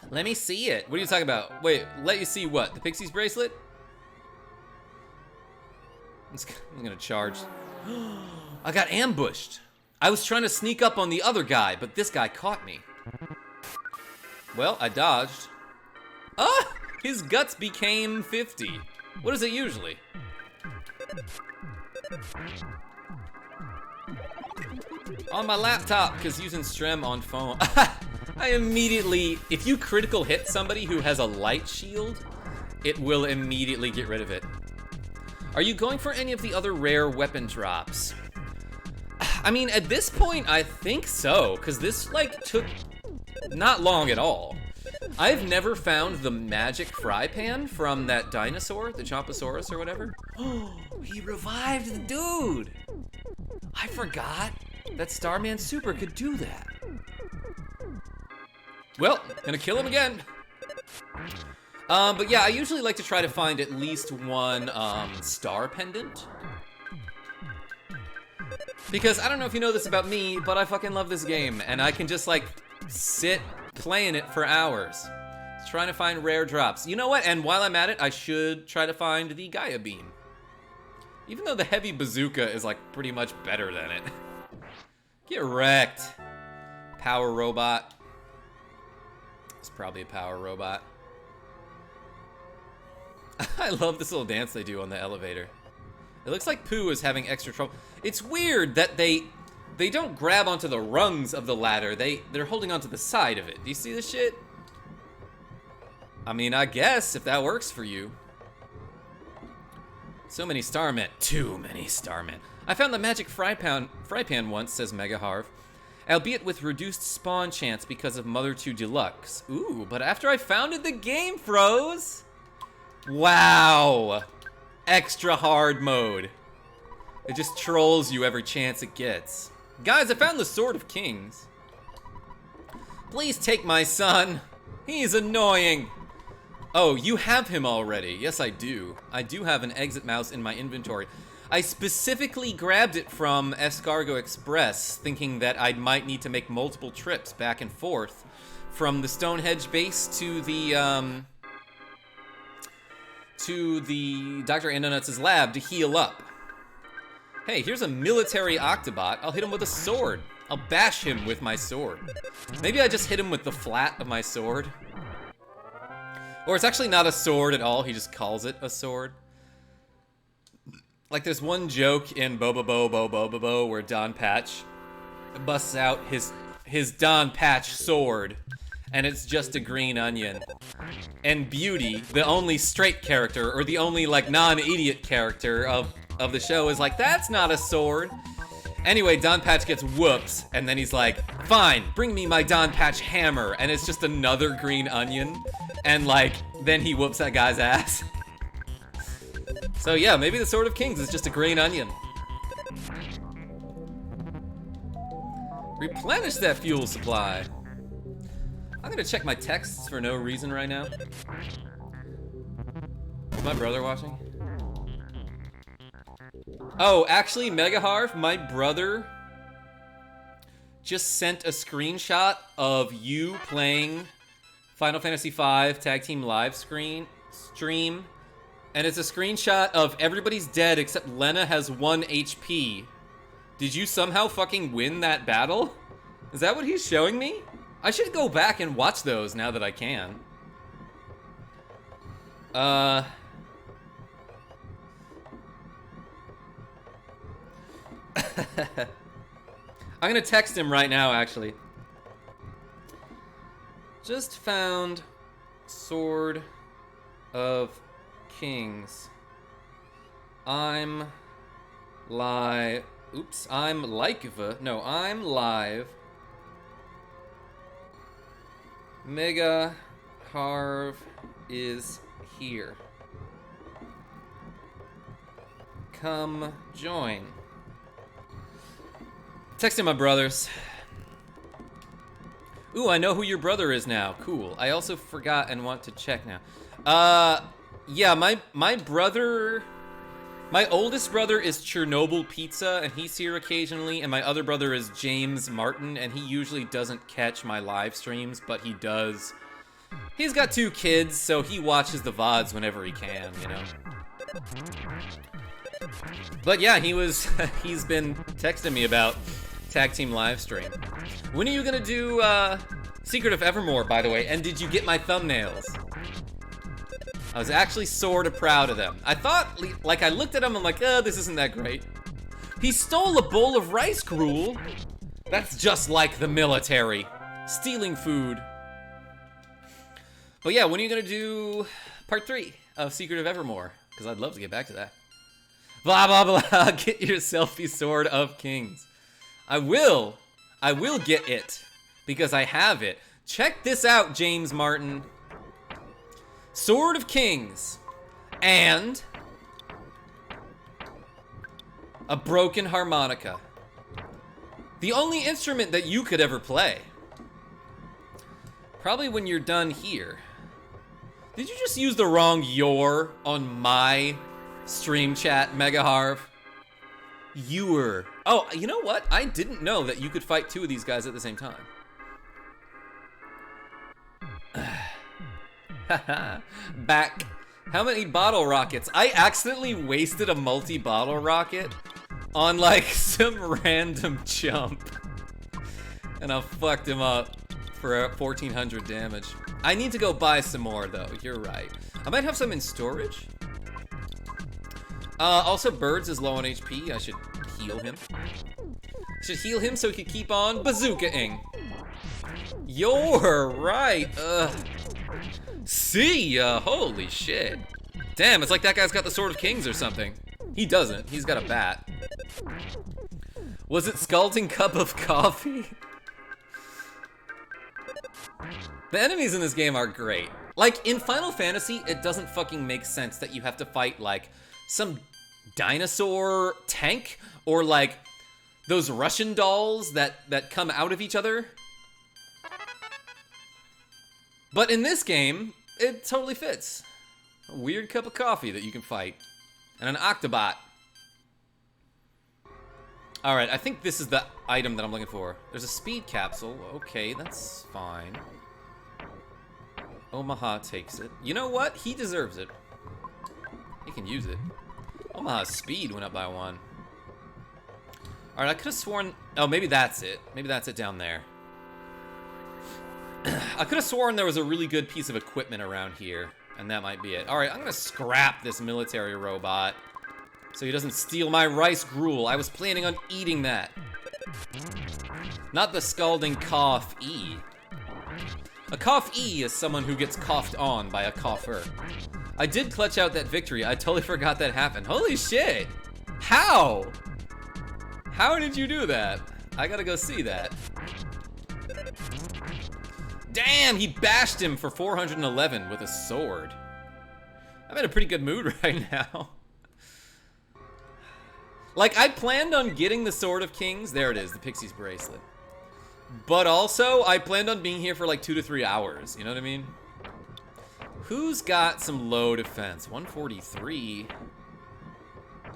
Let me see it. What are you talking about? Wait, let you see what? The Pixie's bracelet? I'm gonna charge. I got ambushed. I was trying to sneak up on the other guy, but this guy caught me. Well, I dodged. Ah! His guts became 50. What is it usually? On my laptop, because using Strem on phone. I immediately, if you critical hit somebody who has a light shield, it will immediately get rid of it. Are you going for any of the other rare weapon drops? I mean, at this point, I think so, because this, like, took not long at all. I've never found the magic fry pan from that dinosaur, the Chomposaurus or whatever. Oh, he revived the dude. I forgot that Starman Super could do that. Well, gonna kill him again. But yeah, I usually like to try to find at least one star pendant. Because I don't know if you know this about me, but I fucking love this game. And I can just, like, sit playing it for hours. Trying to find rare drops. You know what? And while I'm at it, I should try to find the Gaia Beam. Even though the heavy bazooka is, like, pretty much better than it. Get wrecked. Power Robot. It's probably a power robot. I love this little dance they do on the elevator. It looks like Pooh is having extra trouble. It's weird that they don't grab onto the rungs of the ladder. They're holding onto the side of it. Do you see this shit? I mean, I guess if that works for you. So many Starmen. Too many Starmen. I found the magic fry pan once, says Mega Harv. Albeit with reduced spawn chance because of Mother 2 Deluxe. Ooh, but after I founded the game froze. Wow. Extra hard mode. It just trolls you every chance it gets. Guys, I found the Sword of Kings. Please take my son. He's annoying. Oh, you have him already. Yes, I do. I do have an exit mouse in my inventory. I specifically grabbed it from Escargo Express, thinking that I might need to make multiple trips back and forth from the Stonehenge base to the Dr. Andonuts' lab to heal up. Hey, here's a military Octobot. I'll hit him with a sword. I'll bash him with my sword. Maybe I just hit him with the flat of my sword. Or it's actually not a sword at all, he just calls it a sword. Like there's one joke in Bo where Don Patch busts out his Don Patch sword, and it's just a green onion. And Beauty, the only straight character, or the only like non-idiot character of the show, is like, that's not a sword. Anyway, Don Patch gets whooped, and then he's like, fine, bring me my Don Patch hammer, and it's just another green onion, and like, then he whoops that guy's ass. So yeah, maybe the Sword of Kings is just a green onion. Replenish that fuel supply. I'm gonna check my texts for no reason right now. Is my brother watching? Oh, actually, Mega Harv, my brother just sent a screenshot of you playing Final Fantasy V Tag Team Live stream, and it's a screenshot of everybody's dead except Lena has 1 HP. Did you somehow fucking win that battle? Is that what he's showing me? I should go back and watch those now that I can. I'm gonna text him right now, actually. Just found Sword of Kings. I'm live. Oops, I'm live. No, I'm live. Mega Harv is here. Come join. Texting my brothers. Ooh, I know who your brother is now. Cool. I also forgot and want to check now. Yeah, my brother, my oldest brother is Chernobyl Pizza, and he's here occasionally, and my other brother is James Martin, and he usually doesn't catch my live streams, but he does. He's got 2 kids, so he watches the VODs whenever he can, you know. But yeah, he's been texting me about Tag Team live stream. When are you gonna do Secret of Evermore, by the way? And did you get my thumbnails? I was actually sort of proud of them. I thought, like, I looked at them, I'm like, this isn't that great. He stole a bowl of rice gruel. That's just like the military. Stealing food. But yeah, when are you gonna do part 3 of Secret of Evermore? Because I'd love to get back to that. Blah, blah, blah. Get your selfie Sword of Kings. I will get it. Because I have it. Check this out, James Martin. Sword of Kings. And a broken harmonica. The only instrument that you could ever play. Probably when you're done here. Did you just use the wrong "your" on my stream chat, Mega Harv? You were. Oh, you know what? I didn't know that you could fight 2 of these guys at the same time. Back. How many bottle rockets? I accidentally wasted a multi-bottle rocket on like some random chump. And I fucked him up for 1400 damage. I need to go buy some more, though. You're right. I might have some in storage. Also, Birds is low on HP. I should heal him. Should heal him so he can keep on bazooka-ing. You're right. See ya. Holy shit. Damn, it's like that guy's got the Sword of Kings or something. He doesn't. He's got a bat. Was it Scalding Cup of Coffee? The enemies in this game are great. Like, in Final Fantasy, it doesn't fucking make sense that you have to fight, like, some dinosaur tank or, like, those Russian dolls that come out of each other. But in this game, it totally fits. A weird cup of coffee that you can fight. And an Octobot. Alright, I think this is the item that I'm looking for. There's a speed capsule. Okay, that's fine. Omaha takes it. You know what? He deserves it. He can use it. Omaha's speed went up by 1. Alright, I could have sworn... Oh, maybe that's it. Maybe that's it down there. I could have sworn there was a really good piece of equipment around here. And that might be it. Alright, I'm gonna scrap this military robot. So he doesn't steal my rice gruel. I was planning on eating that. Not the Scalding Cough E. A cough-e is someone who gets coughed on by a cougher. I did clutch out that victory. I totally forgot that happened. Holy shit! How? How did you do that? I gotta go see that. Damn, he bashed him for 411 with a sword. I'm in a pretty good mood right now. Like, I planned on getting the Sword of Kings. There it is, the Pixie's Bracelet. But also, I planned on being here for like 2 to 3 hours. You know what I mean? Who's got some low defense? 143.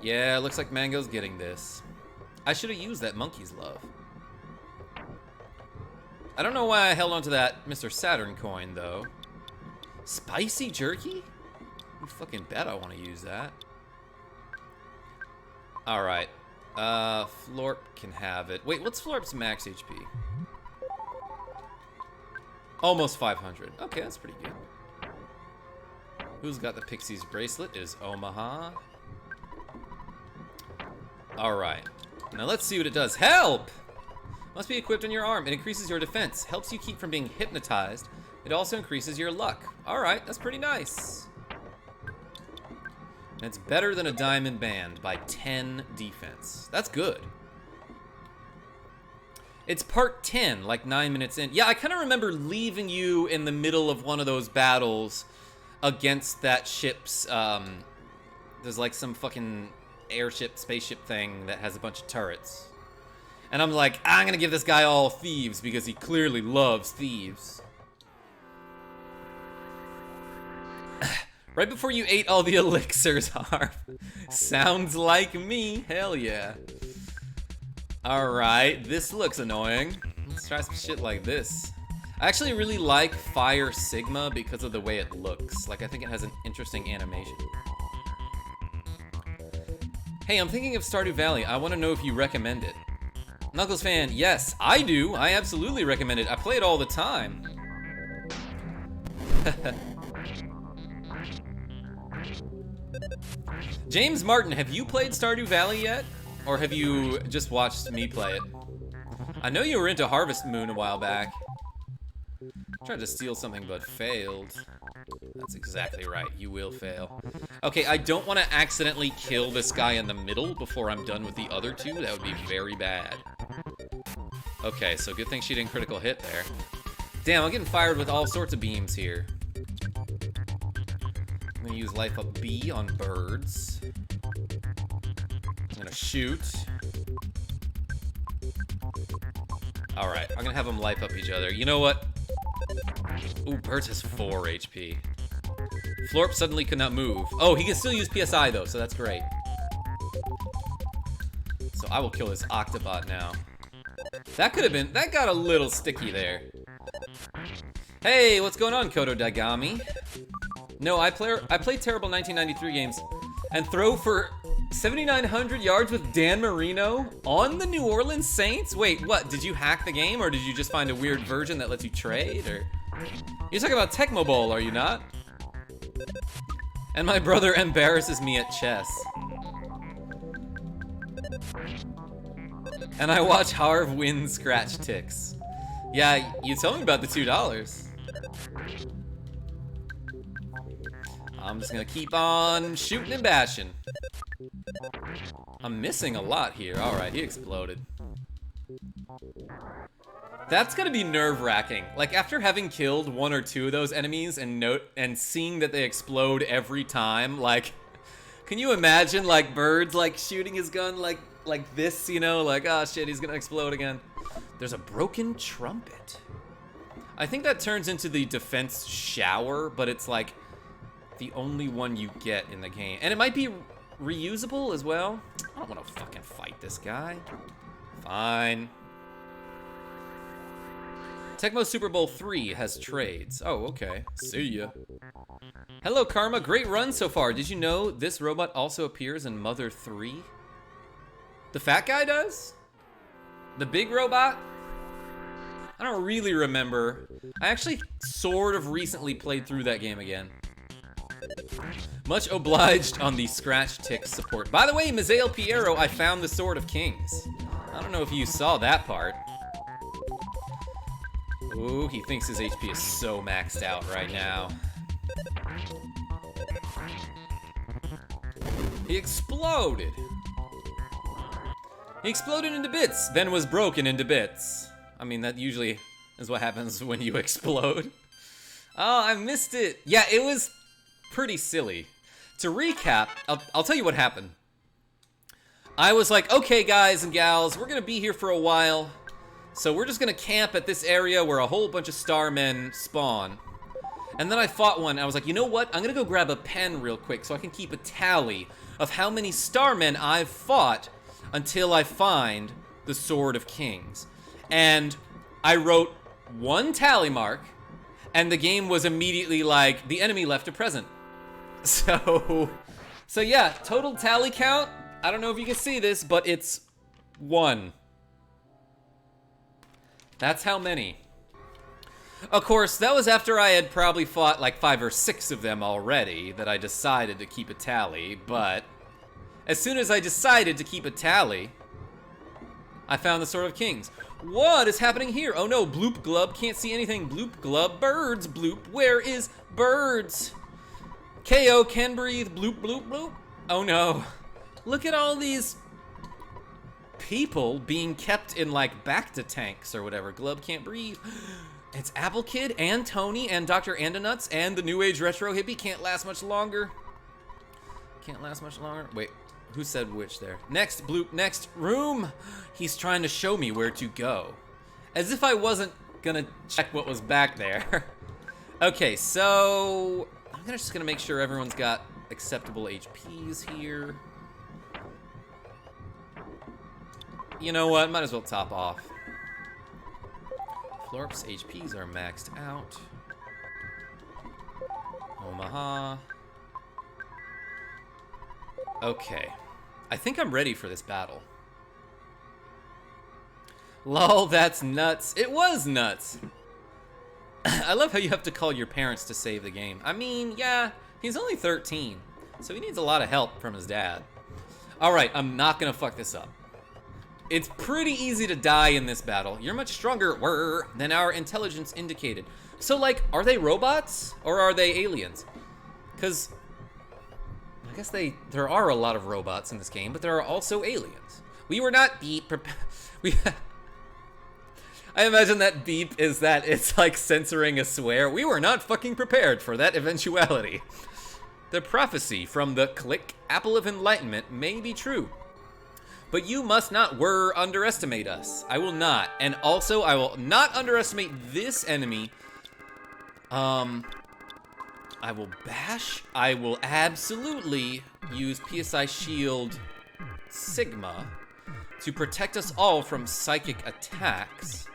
Yeah, looks like Mango's getting this. I should have used that Monkey's Love. I don't know why I held on to that Mr. Saturn coin, though. Spicy jerky? You fucking bet I want to use that. Alright. Florp can have it. Wait, what's Florp's max HP? Almost 500. Okay, that's pretty good. Who's got the Pixie's Bracelet? It is Omaha. Alright. Now let's see what it does. Help! Must be equipped on your arm. It increases your defense. Helps you keep from being hypnotized. It also increases your luck. Alright, that's pretty nice. And it's better than a diamond band by 10 defense. That's good. It's part 10, like 9 minutes in. Yeah, I kind of remember leaving you in the middle of one of those battles against that ship's, there's like some fucking airship, spaceship thing that has a bunch of turrets. And I'm like, I'm gonna give this guy all thieves because he clearly loves thieves. Right before you ate all the elixirs, Harv. Sounds like me. Hell yeah. Alright, this looks annoying. Let's try some shit like this. I actually really like Fire Sigma because of the way it looks. Like, I think it has an interesting animation. Hey, I'm thinking of Stardew Valley. I want to know if you recommend it. Knuckles fan, yes, I do. I absolutely recommend it. I play it all the time. James Martin, have you played Stardew Valley yet? Or have you just watched me play it? I know you were into Harvest Moon a while back. Tried to steal something but failed. That's exactly right, you will fail. Okay, I don't want to accidentally kill this guy in the middle before I'm done with the other two. That would be very bad. Okay, so good thing she didn't critical hit there. Damn, I'm getting fired with all sorts of beams here. I'm gonna use Life Up B on birds. I'm gonna shoot. Alright, I'm gonna have them life up each other. You know what? Ooh, Birds has 4 HP. Florp suddenly could not move. Oh, he can still use PSI though, so that's great. So I will kill this Octobot now. That could have been, that got a little sticky there. Hey, what's going on, Kodo Dagami? No, I play terrible 1993 games and throw for 7,900 yards with Dan Marino on the New Orleans Saints? Wait, what? Did you hack the game or did you just find a weird version that lets you trade? Or You're talking about Tecmo Bowl, are you not? And my brother embarrasses me at chess. And I watch Harv win scratch ticks. Yeah, you told me about the $2. I'm just gonna keep on shooting and bashing. I'm missing a lot here. Alright, he exploded. That's gonna be nerve-wracking. Like, after having killed one or two of those enemies and seeing that they explode every time, like, can you imagine, like, Bird's, like, shooting his gun like this, you know? Like, oh shit, he's gonna explode again. There's a broken trumpet. I think that turns into the defense shower, but it's, like, the only one you get in the game. And it might be reusable as well. I don't want to fucking fight this guy. Fine. Tecmo Super Bowl 3 has trades. Oh, okay. See ya. Hello, Karma. Great run so far. Did you know this robot also appears in Mother 3? The fat guy does? The big robot? I don't really remember. I actually sort of recently played through that game again. Much obliged on the scratch tick support. By the way, Mizael Piero, I found the Sword of Kings. I don't know if you saw that part. Ooh, he thinks his HP is so maxed out right now. He exploded. He exploded into bits, then was broken into bits. I mean, that usually is what happens when you explode. Oh, I missed it. Yeah, it was pretty silly. To recap, I'll tell you what happened. I was like, okay, guys and gals, we're gonna be here for a while. So we're just gonna camp at this area where a whole bunch of starmen spawn. And then I fought one. I was like, you know what? I'm gonna go grab a pen real quick so I can keep a tally of how many starmen I've fought until I find the Sword of Kings. And I wrote one tally mark, and the game was immediately like, the enemy left a present. So yeah, total tally count. I don't know if you can see this, but it's 1. That's how many. Of course, that was after I had probably fought like 5 or 6 of them already that I decided to keep a tally, but as soon as I decided to keep a tally, I found the Sword of Kings. What is happening here? Oh no, Bloop Glub can't see anything. Bloop Glub, birds, Bloop, where is birds? KO can breathe, bloop, bloop, bloop. Oh no. Look at all these people being kept in like Bacta tanks or whatever. Glub can't breathe. It's Apple Kid and Tony and Dr. Andonuts and the New Age Retro Hippie can't last much longer. Can't last much longer. Wait, who said which there? Next, Bloop, next room. He's trying to show me where to go. As if I wasn't gonna check what was back there. Okay, so I'm just gonna make sure everyone's got acceptable HPs here. You know what? Might as well top off. Florp's HPs are maxed out. Omaha. Okay. I think I'm ready for this battle. Lol, that's nuts. It was nuts. I love how you have to call your parents to save the game. I mean, yeah, he's only 13, so he needs a lot of help from his dad. Alright, I'm not gonna fuck this up. It's pretty easy to die in this battle. You're much stronger than our intelligence indicated. So, like, are they robots or are they aliens? Because I guess there are a lot of robots in this game, but there are also aliens. We were not I imagine that beep is that it's like censoring a swear. We were not fucking prepared for that eventuality. The prophecy from the Click Apple of Enlightenment may be true. But you must not underestimate us. I will not. And also, I will not underestimate this enemy. I will bash. I will absolutely use PSI Shield Sigma to protect us all from psychic attacks.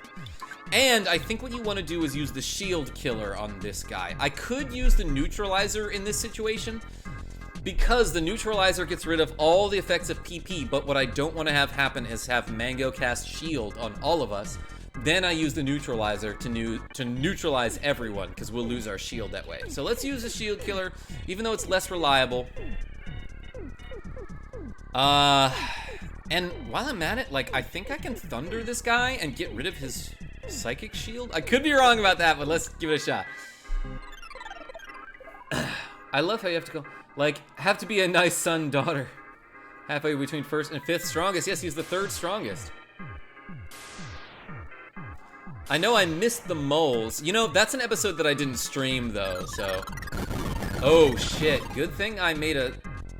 And I think what you want to do is use the shield killer on this guy. I could use the neutralizer in this situation, because the neutralizer gets rid of all the effects of PP, but what I don't want to have happen is have Mango cast shield on all of us, Then I use the neutralizer to neutralize everyone, because we'll lose our shield that way. So let's use the shield killer, even though it's less reliable. And while I'm at it, like, I think I can thunder this guy and get rid of his psychic shield. I could be wrong about that, but let's give it a shot. I love how you have to go, like, have to be a nice son, daughter. Halfway between first and fifth strongest. Yes, he's the third strongest. I know I missed the moles. You know, that's an episode that I didn't stream, though, so. Oh, shit. Good thing I made a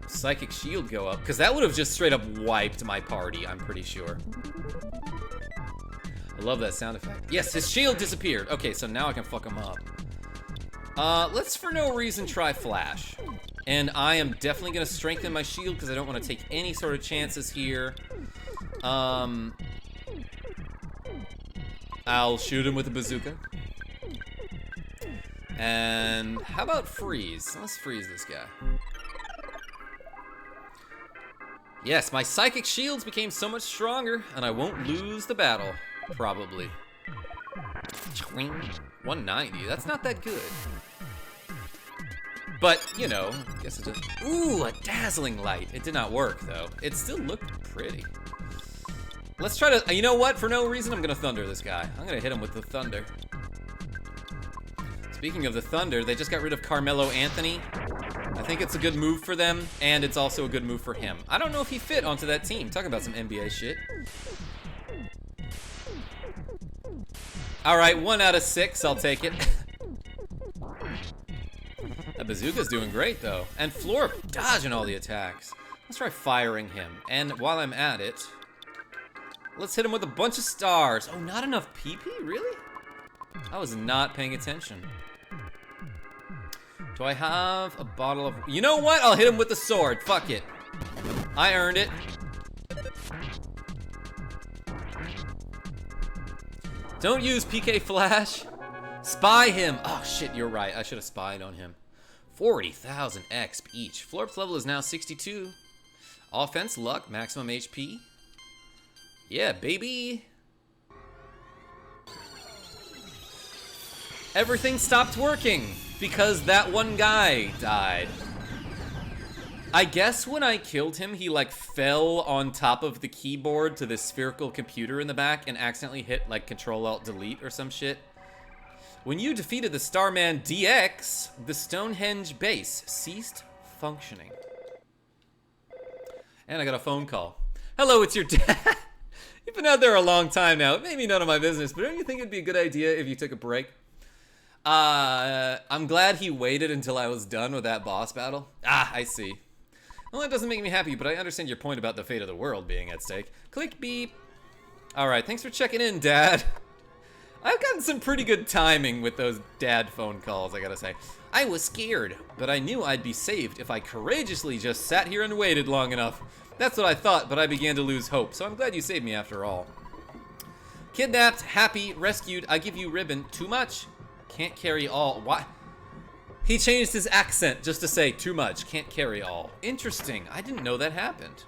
psychic shield go up, because that would have just straight up wiped my party, I'm pretty sure. I love that sound effect. Yes, his shield disappeared. Okay, so now I can fuck him up. Let's for no reason try Flash. And I am definitely going to strengthen my shield because I don't want to take any sort of chances here. I'll shoot him with a bazooka. And how about freeze? Let's freeze this guy. Yes, my psychic shields became so much stronger, and I won't lose the battle, probably. 190, that's not that good. But, you know, I guess it just... Ooh, a dazzling light. It did not work, though. It still looked pretty. Let's try to... You know what? For no reason, I'm going to thunder this guy. I'm going to hit him with the thunder. Speaking of the thunder, they just got rid of Carmelo Anthony. I think it's a good move for them, and it's also a good move for him. I don't know if he fit onto that team. Talking about some NBA shit. All right, 1 out of 6. I'll take it. That bazooka's doing great, though. And Florp dodging all the attacks. Let's try firing him. And while I'm at it, let's hit him with a bunch of stars. Oh, not enough PP? Really? I was not paying attention. Do I have a bottle of... You know what? I'll hit him with the sword. Fuck it. I earned it. Don't use PK Flash. Spy him. Oh, shit, you're right. I should have spied on him. 40,000 XP each. Florp's level is now 62. Offense, luck, maximum HP. Yeah, baby. Everything stopped working because that one guy died. I guess when I killed him, he like fell on top of the keyboard to the spherical computer in the back and accidentally hit like Control-Alt-Delete or some shit. When you defeated the Starman DX, the Stonehenge base ceased functioning. And I got a phone call. Hello, it's your dad. You've been out there a long time now. It may be none of my business, but don't you think it'd be a good idea if you took a break? I'm glad he waited until I was done with that boss battle. Ah, I see. Well, that doesn't make me happy, but I understand your point about the fate of the world being at stake. Click beep. Alright, thanks for checking in, Dad. I've gotten some pretty good timing with those dad phone calls, I gotta say. I was scared, but I knew I'd be saved if I courageously just sat here and waited long enough. That's what I thought, but I began to lose hope, so I'm glad you saved me after all. Kidnapped, happy, rescued, I give you ribbon. Too much. Can't carry all. Why? He changed his accent just to say too much. Can't carry all. Interesting. I didn't know that happened.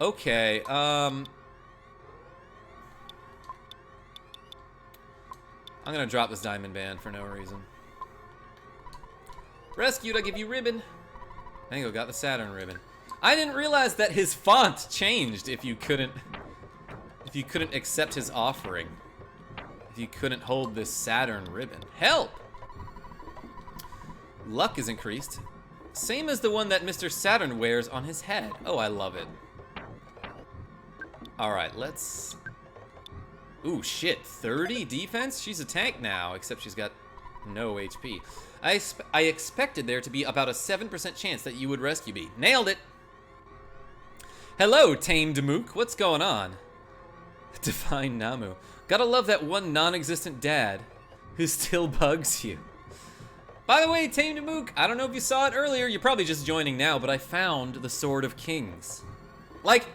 Okay, I'm gonna drop this diamond band for no reason. Rescued, I give you ribbon. Mango got the Saturn ribbon. I didn't realize that his font changed if you couldn't accept his offering. If you couldn't hold this Saturn ribbon. Help! Luck is increased. Same as the one that Mr. Saturn wears on his head. Oh, I love it. Alright, let's... Ooh, shit. 30 defense? She's a tank now, except she's got no HP. I expected there to be about a 7% chance that you would rescue me. Nailed it! Hello, Tame Demook. What's going on? Divine Namu. Gotta love that one non-existent dad who still bugs you. By the way, Tame Demook, I don't know if you saw it earlier. You're probably just joining now, but I found the Sword of Kings. Like...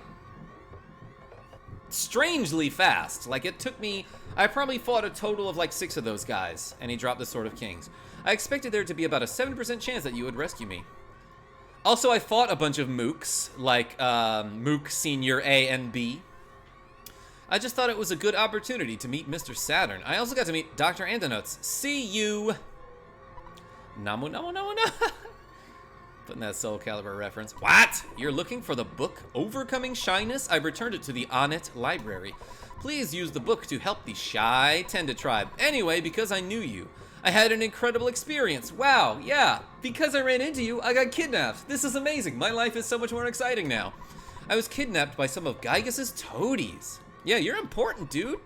strangely fast. Like, it took me... I probably fought a total of like 6 of those guys, and he dropped the Sword of Kings. I expected there to be about a 7% chance that you would rescue me. Also, I fought a bunch of mooks, like Mook Senior A and B. I just thought it was a good opportunity to meet Mr. Saturn. I also got to meet Dr. Andonuts. See you! Namu namu namu na. Putting that Soul Calibur reference. What? You're looking for the book Overcoming Shyness? I returned it to the Onnet Library. Please use the book to help the shy Tenda tribe. Anyway, because I knew you, I had an incredible experience. Wow, yeah. Because I ran into you, I got kidnapped. This is amazing. My life is so much more exciting now. I was kidnapped by some of Gygas's toadies. Yeah, you're important, dude.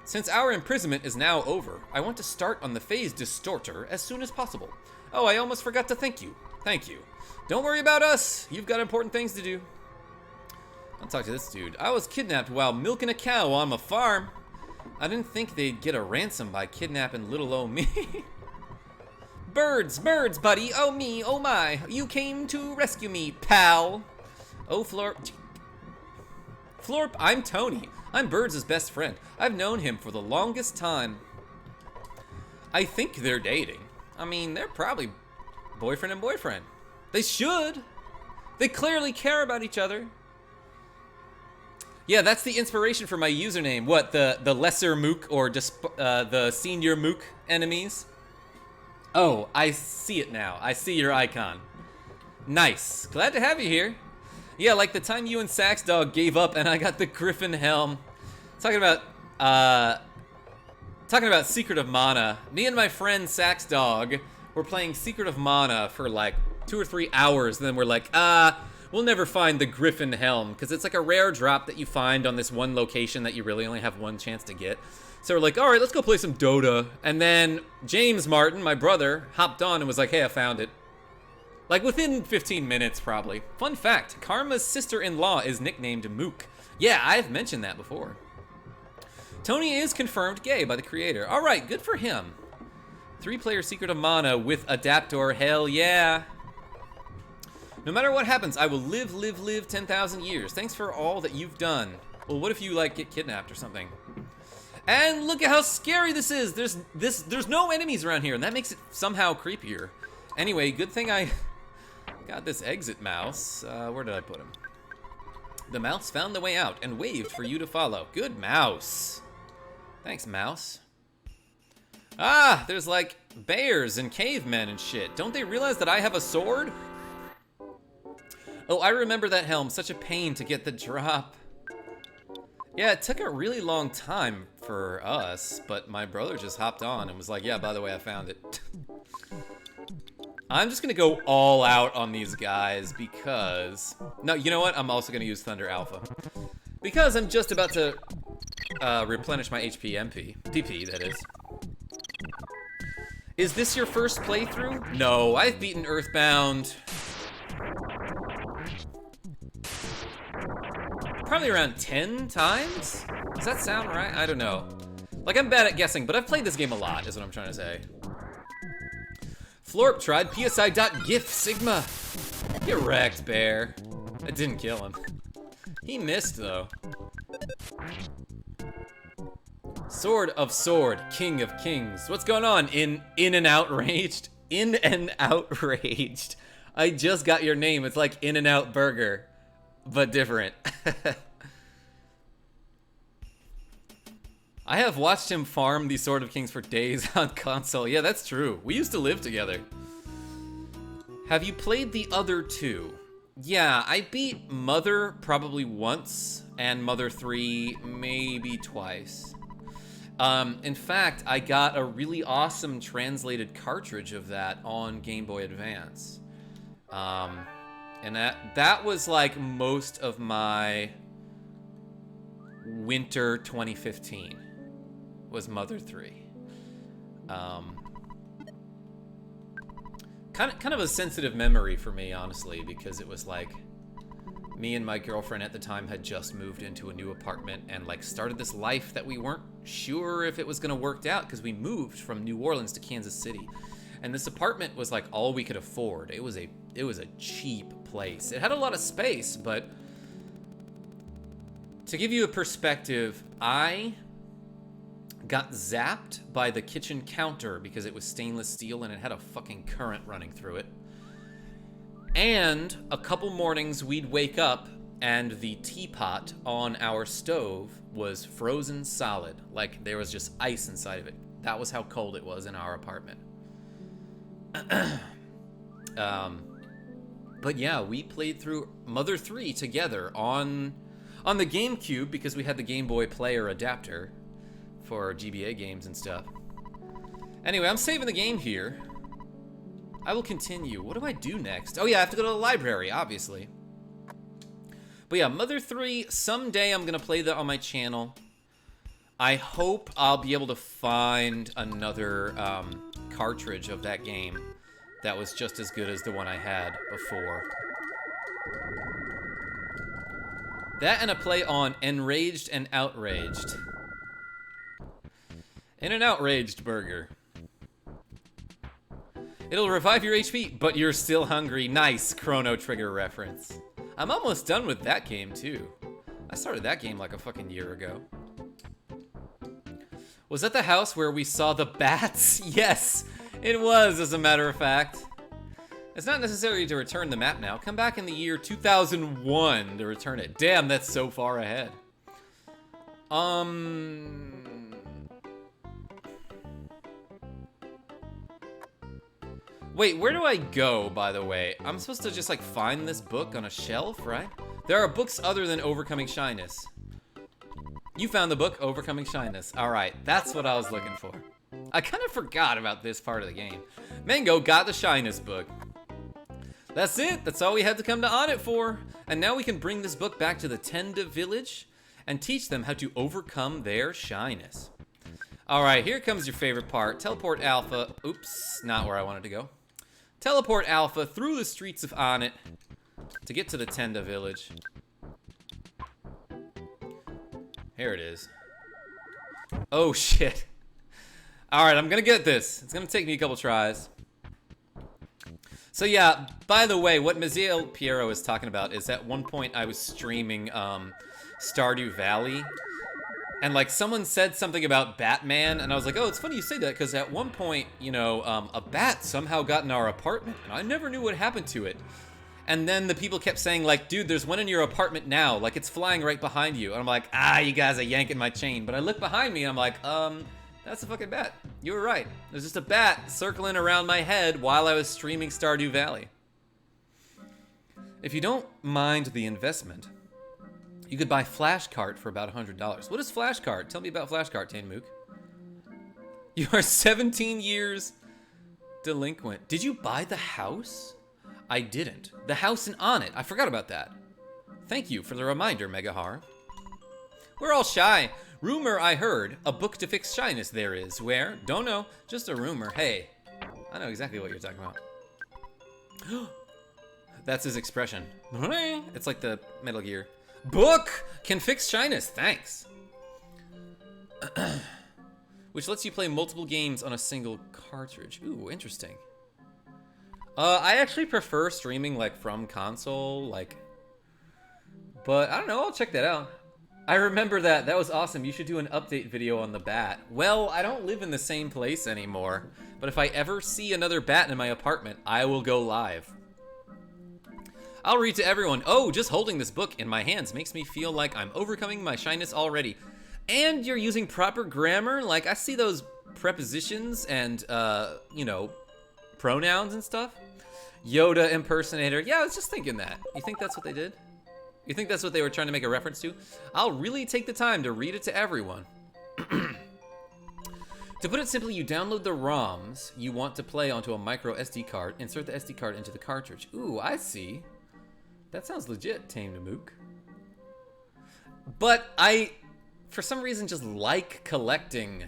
Since our imprisonment is now over, I want to start on the phase distorter as soon as possible. Oh, I almost forgot to thank you. Thank you. Don't worry about us. You've got important things to do. I'll talk to this dude. I was kidnapped while milking a cow on my farm. I didn't think they'd get a ransom by kidnapping little old me. Birds, buddy. Oh me, oh my. You came to rescue me, pal. Oh, Florp, I'm Tony. I'm Birds' best friend. I've known him for the longest time. I think they're dating. I mean, they're probably boyfriend and boyfriend. They should. They clearly care about each other. Yeah, that's the inspiration for my username. What, the lesser mook or the senior mook enemies? Oh, I see it now. I see your icon. Nice. Glad to have you here. Yeah, like the time you and Sax Dog gave up and I got the Griffin Helm. Talking about Secret of Mana. Me and my friend Sax Dog were playing Secret of Mana for like 2 or 3 hours, and then we're like, we'll never find the Griffin Helm, because it's like a rare drop that you find on this one location that you really only have one chance to get. So we're like, all right, let's go play some Dota. And then James Martin, my brother, hopped on and was like, hey, I found it. Like within 15 minutes, probably. Fun fact, Karma's sister-in-law is nicknamed Mook. Yeah, I've mentioned that before. Tony is confirmed gay by the creator. All right, good for him. 3-player Secret of Mana with Adaptor, hell yeah. No matter what happens, I will live 10,000 years. Thanks for all that you've done. Well, what if you, like, get kidnapped or something? And look at how scary this is. There's no enemies around here, and that makes it somehow creepier. Anyway, good thing I got this exit mouse. Where did I put him? The mouse found the way out and waved for you to follow. Good mouse. Thanks, mouse. Ah, there's like bears and cavemen and shit. Don't they realize that I have a sword? Oh, I remember that helm. Such a pain to get the drop. Yeah, it took a really long time for us, but my brother just hopped on and was like, yeah, by the way, I found it. I'm just gonna go all out on these guys because... No, you know what? I'm also gonna use Thunder Alpha. Because I'm just about to replenish my HP MP. DP, that is. Is this your first playthrough? No, I've beaten EarthBound probably around 10 times? Does that sound right? I don't know. Like, I'm bad at guessing, but I've played this game a lot, is what I'm trying to say. Florp tried PSI.GIF Sigma. Get wrecked, bear. It didn't kill him. He missed, though. Sword of Sword, King of Kings. What's going on? In and outraged? In and outraged. I just got your name. It's like In-N-Out Burger, but different. I have watched him farm the Sword of Kings for days on console. Yeah, that's true. We used to live together. Have you played the other two? Yeah, I beat Mother probably once, and Mother 3 maybe twice. In fact, I got a really awesome translated cartridge of that on Game Boy Advance. And that was like most of my winter 2015 was Mother 3. Kind of a sensitive memory for me, honestly, because it was like me and my girlfriend at the time had just moved into a new apartment and like started this life that we weren't sure if it was gonna work out because we moved from New Orleans to Kansas City. And this apartment was like all we could afford. It was a cheap place. It had a lot of space, but to give you a perspective, I got zapped by the kitchen counter because it was stainless steel and it had a fucking current running through it. And a couple mornings we'd wake up and the teapot on our stove was frozen solid. Like, there was just ice inside of it. That was how cold it was in our apartment. But yeah, we played through Mother 3 together on the GameCube because we had the Game Boy Player adapter for GBA games and stuff. Anyway, I'm saving the game here. I will continue. What do I do next? Oh yeah, I have to go to the library, obviously. But yeah, Mother 3, someday I'm gonna play that on my channel. I hope I'll be able to find another cartridge of that game that was just as good as the one I had before. That and a play on Enraged and Outraged. In an outraged burger. It'll revive your HP, but you're still hungry. Nice Chrono Trigger reference. I'm almost done with that game, too. I started that game like a fucking year ago. Was that the house where we saw the bats? Yes, it was, as a matter of fact. It's not necessary to return the map now. Come back in the year 2001 to return it. Damn, that's so far ahead. Wait, where do I go, by the way? I'm supposed to just, like, find this book on a shelf, right? There are books other than Overcoming Shyness. You found the book, Overcoming Shyness. Alright, that's what I was looking for. I kind of forgot about this part of the game. Mango got the Shyness book. That's it. That's all we had to come to On It for. And now we can bring this book back to the Tenda village and teach them how to overcome their shyness. Alright, here comes your favorite part. Teleport Alpha. Oops, not where I wanted to go. Teleport Alpha through the streets of On It to get to the Tenda village. Here it is. Oh, shit. Alright, I'm gonna get this. It's gonna take me a couple tries. So yeah, by the way, what Maziel Piero is talking about is at one point I was streaming Stardew Valley. And like someone said something about Batman, and I was like, oh, it's funny you say that, because at one point, you know, a bat somehow got in our apartment, and I never knew what happened to it. And then the people kept saying, like, dude, there's one in your apartment now, like it's flying right behind you. And I'm like, you guys are yanking my chain. But I look behind me, and I'm like, that's a fucking bat. You were right. There's just a bat circling around my head while I was streaming Stardew Valley. If you don't mind the investment, you could buy Flashcart for about $100. What is Flashcart? Tell me about Flashcart, Tanmook. You are 17 years delinquent. Did you buy the house? I didn't. The house and On It. I forgot about that. Thank you for the reminder, Megahar. We're all shy. Rumor I heard. A book to fix shyness there is. Where? Don't know. Just a rumor. Hey, I know exactly what you're talking about. That's his expression. It's like the Metal Gear. Book can fix shyness, thanks. Which lets you play multiple games on a single cartridge. Ooh, interesting. I actually prefer streaming like from console, like, but I don't know, I'll check that out. I remember that. That was awesome. You should do an update video on the bat. Well, I don't live in the same place anymore, but if I ever see another bat in my apartment, I will go live. I'll read to everyone. Oh, just holding this book in my hands makes me feel like I'm overcoming my shyness already. And you're using proper grammar? Like, I see those prepositions and, you know, pronouns and stuff. Yoda impersonator. Yeah, I was just thinking that. You think that's what they did? You think that's what they were trying to make a reference to? I'll really take the time to read it to everyone. To put it simply, you download the ROMs you want to play onto a micro SD card, insert the SD card into the cartridge. Ooh, I see. That sounds legit, Tame Namook. But I, for some reason, just like collecting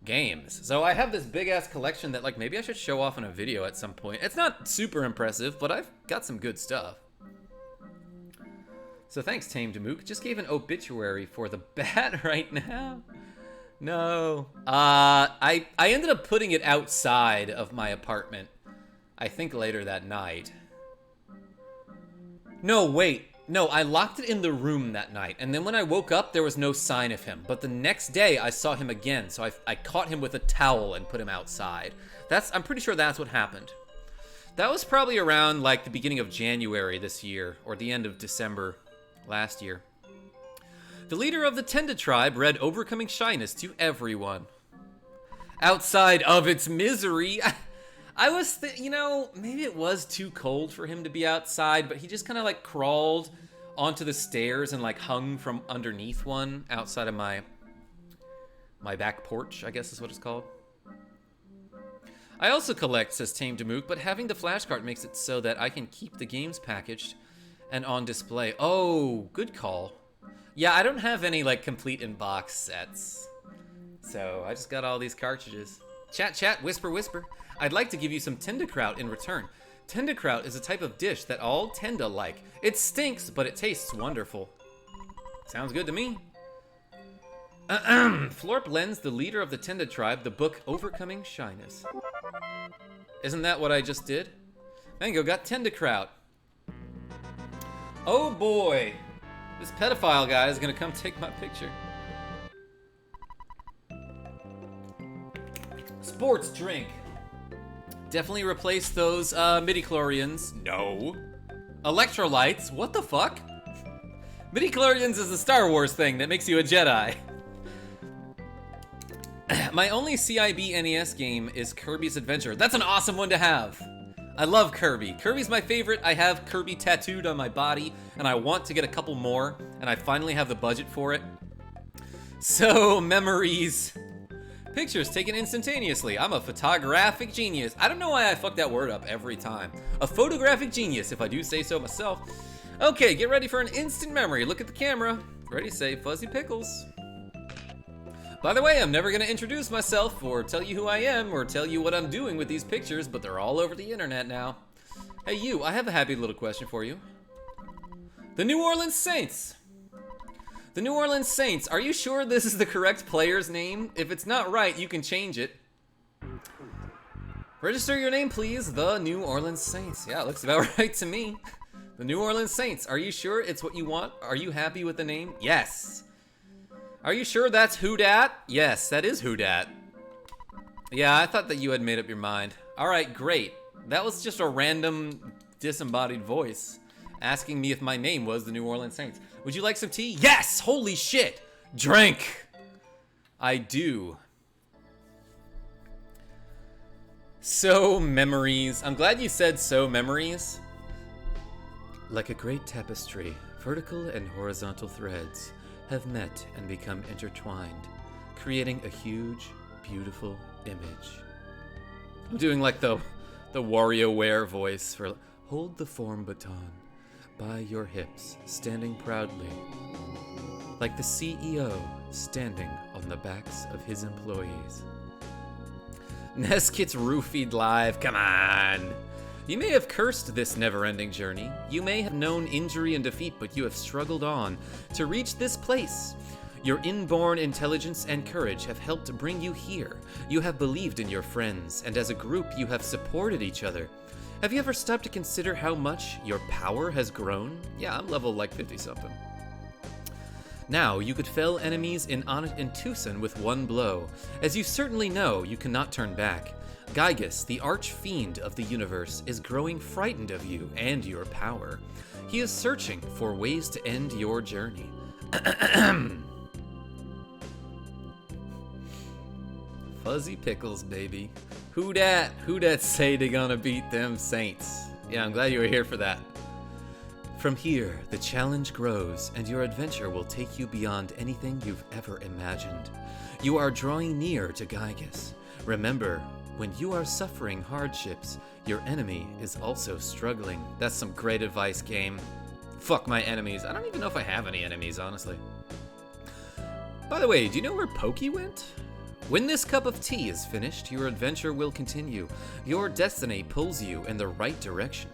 games. So I have this big-ass collection that, like, maybe I should show off in a video at some point. It's not super impressive, but I've got some good stuff. So thanks, Tame Namook. Just gave an obituary for the bat right now. No. I ended up putting it outside of my apartment, I think later that night. No, wait. No, I locked it in the room that night, and then when I woke up, there was no sign of him. But the next day, I saw him again, so I caught him with a towel and put him outside. I'm pretty sure that's what happened. That was probably around, like, the beginning of January this year, or the end of December. last year. The leader of the Tenda tribe read overcoming shyness to everyone. Outside of its misery, I was, maybe it was too cold for him to be outside, but he just kind of like crawled onto the stairs and like hung from underneath one outside of my back porch, I guess is what it's called. I also collect, says Tame Damook, but having the flashcard makes it so that I can keep the games packaged and on display. Oh, good call. Yeah, I don't have any like complete in-box sets. So I just got all these cartridges. Chat, whisper, whisper. I'd like to give you some tenderkraut in return. Tenderkraut is a type of dish that all Tenda like. It stinks, but it tastes wonderful. Sounds good to me. Florp lends the leader of the Tenda tribe the book Overcoming Shyness. Isn't that what I just did? Mango got tenderkraut. Oh boy. This pedophile guy is gonna come take my picture. Sports drink. Definitely replace those midichlorians. No. Electrolytes? What the fuck? Midichlorians is a Star Wars thing that makes you a Jedi. My only CIB NES game is Kirby's Adventure. That's an awesome one to have. I love Kirby. Kirby's my favorite. I have Kirby tattooed on my body, and I want to get a couple more, and I finally have the budget for it. So, memories. Pictures taken instantaneously. I'm a photographic genius. I don't know why I fuck that word up every time. A photographic genius, if I do say so myself. Okay, get ready for an instant memory. Look at the camera. Ready, say Fuzzy Pickles. By the way, I'm never gonna introduce myself or tell you who I am or tell you what I'm doing with these pictures, but they're all over the internet now. Hey you, I have a happy little question for you. The New Orleans Saints. The New Orleans Saints, are you sure this is the correct player's name? If it's not right, you can change it. Register your name, please. The New Orleans Saints. Yeah, it looks about right to me. The New Orleans Saints, are you sure it's what you want? Are you happy with the name? Yes. Are you sure that's who dat? Yes, that is who dat. Yeah, I thought that you had made up your mind. All right, great. That was just a random disembodied voice asking me if my name was the New Orleans Saints. Would you like some tea? Yes! Holy shit! Drink! I do. So memories. I'm glad you said so memories. Like a great tapestry, vertical and horizontal threads have met and become intertwined, creating a huge, beautiful image. I'm doing like the WarioWare voice for hold the form baton by your hips, standing proudly, like the CEO standing on the backs of his employees. Neskit's roofied live, come on! You may have cursed this never-ending journey. You may have known injury and defeat, but you have struggled on to reach this place. Your inborn intelligence and courage have helped bring you here. You have believed in your friends, and as a group you have supported each other. Have you ever stopped to consider how much your power has grown? Yeah, I'm level like 50-something. Now, you could fell enemies in Onnet and Tucson with one blow. As you certainly know, you cannot turn back. Gygus, the arch-fiend of the universe, is growing frightened of you and your power. He is searching for ways to end your journey. Fuzzy Pickles, baby. Who dat say they gonna beat them Saints? Yeah, I'm glad you were here for that. From here, the challenge grows, and your adventure will take you beyond anything you've ever imagined. You are drawing near to Gygus. Remember, when you are suffering hardships, your enemy is also struggling. That's some great advice, game. Fuck my enemies. I don't even know if I have any enemies, honestly. By the way, do you know where Pokey went? When this cup of tea is finished, your adventure will continue. Your destiny pulls you in the right direction.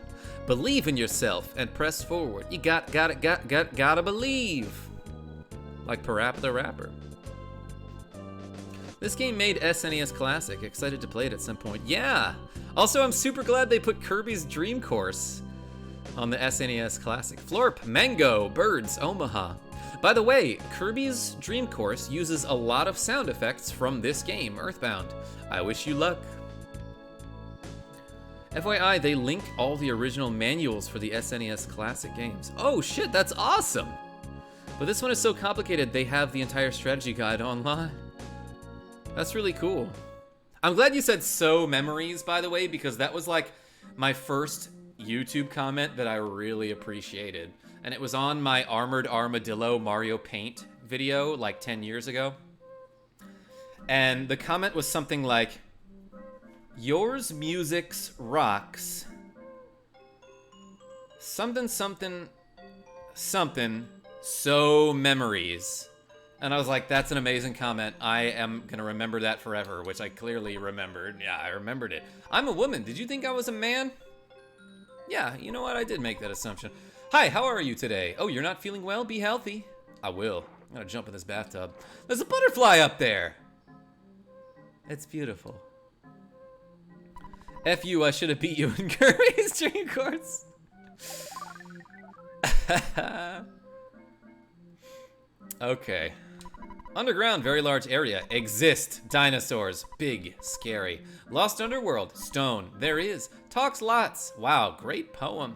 Believe in yourself and press forward. You gotta believe. Like Parappa the Rapper. This game made SNES Classic. Excited to play it at some point. Yeah! Also, I'm super glad they put Kirby's Dream Course on the SNES Classic. Florp, Mango, Birds, Omaha. By the way, Kirby's Dream Course uses a lot of sound effects from this game, EarthBound. I wish you luck. FYI, they link all the original manuals for the SNES classic games. Oh shit, that's awesome! But this one is so complicated, they have the entire strategy guide online. That's really cool. I'm glad you said "so memories," by the way, because that was like my first YouTube comment that I really appreciated. And it was on my Armored Armadillo Mario Paint video like 10 years ago. And the comment was something like, "Yours music's rocks. Something, something, something, so memories." And I was like, that's an amazing comment. I am gonna remember that forever, which I clearly remembered. Yeah, I remembered it. I'm a woman. Did you think I was a man? Yeah, you know what? I did make that assumption. Hi, how are you today? Oh, you're not feeling well? Be healthy. I will. I'm gonna jump in this bathtub. There's a butterfly up there. It's beautiful. F you, I should have beat you in Kirby's Dream Course. Okay. Underground, very large area. Exist. Dinosaurs. Big. Scary. Lost Underworld. Stone. There is. Talks lots. Wow, great poem.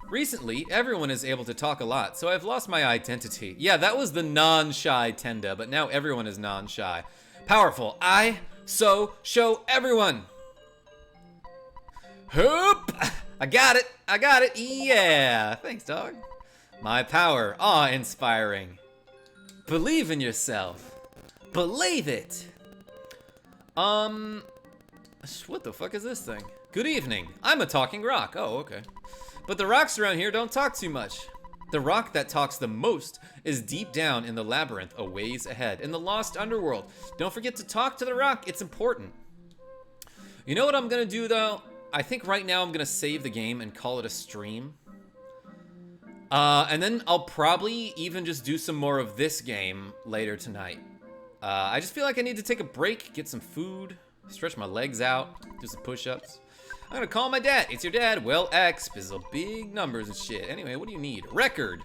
Recently, everyone is able to talk a lot, so I've lost my identity. Yeah, that was the non-shy Tenda, but now everyone is non-shy. Powerful. I show everyone. Hoop! I got it. I got it. Yeah. Thanks, dog. My power. Awe-inspiring. Believe in yourself. Believe it. What the fuck is this thing? Good evening. I'm a talking rock. Oh, okay. But the rocks around here don't talk too much. The rock that talks the most is deep down in the labyrinth a ways ahead, in the lost underworld. Don't forget to talk to the rock. It's important. You know what I'm gonna do, though? I think right now I'm gonna save the game and call it a stream. And then I'll probably even just do some more of this game later tonight. I just feel like I need to take a break, get some food, stretch my legs out, do some push-ups. I'm gonna call my dad. It's your dad. Well, X, bizzle, big numbers and shit. Anyway, what do you need? Record.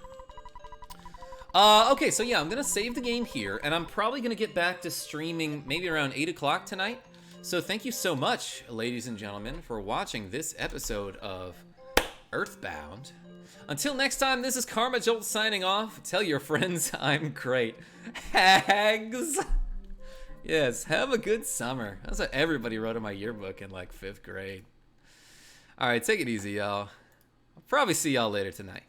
Okay, so yeah, I'm gonna save the game here, and I'm probably gonna get back to streaming maybe around 8 o'clock tonight. So thank you so much, ladies and gentlemen, for watching this episode of EarthBound. Until next time, this is KarmaJolt signing off. Tell your friends I'm great. Hags! Yes, have a good summer. That's what everybody wrote in my yearbook in like 5th grade. Alright, take it easy, y'all. I'll probably see y'all later tonight.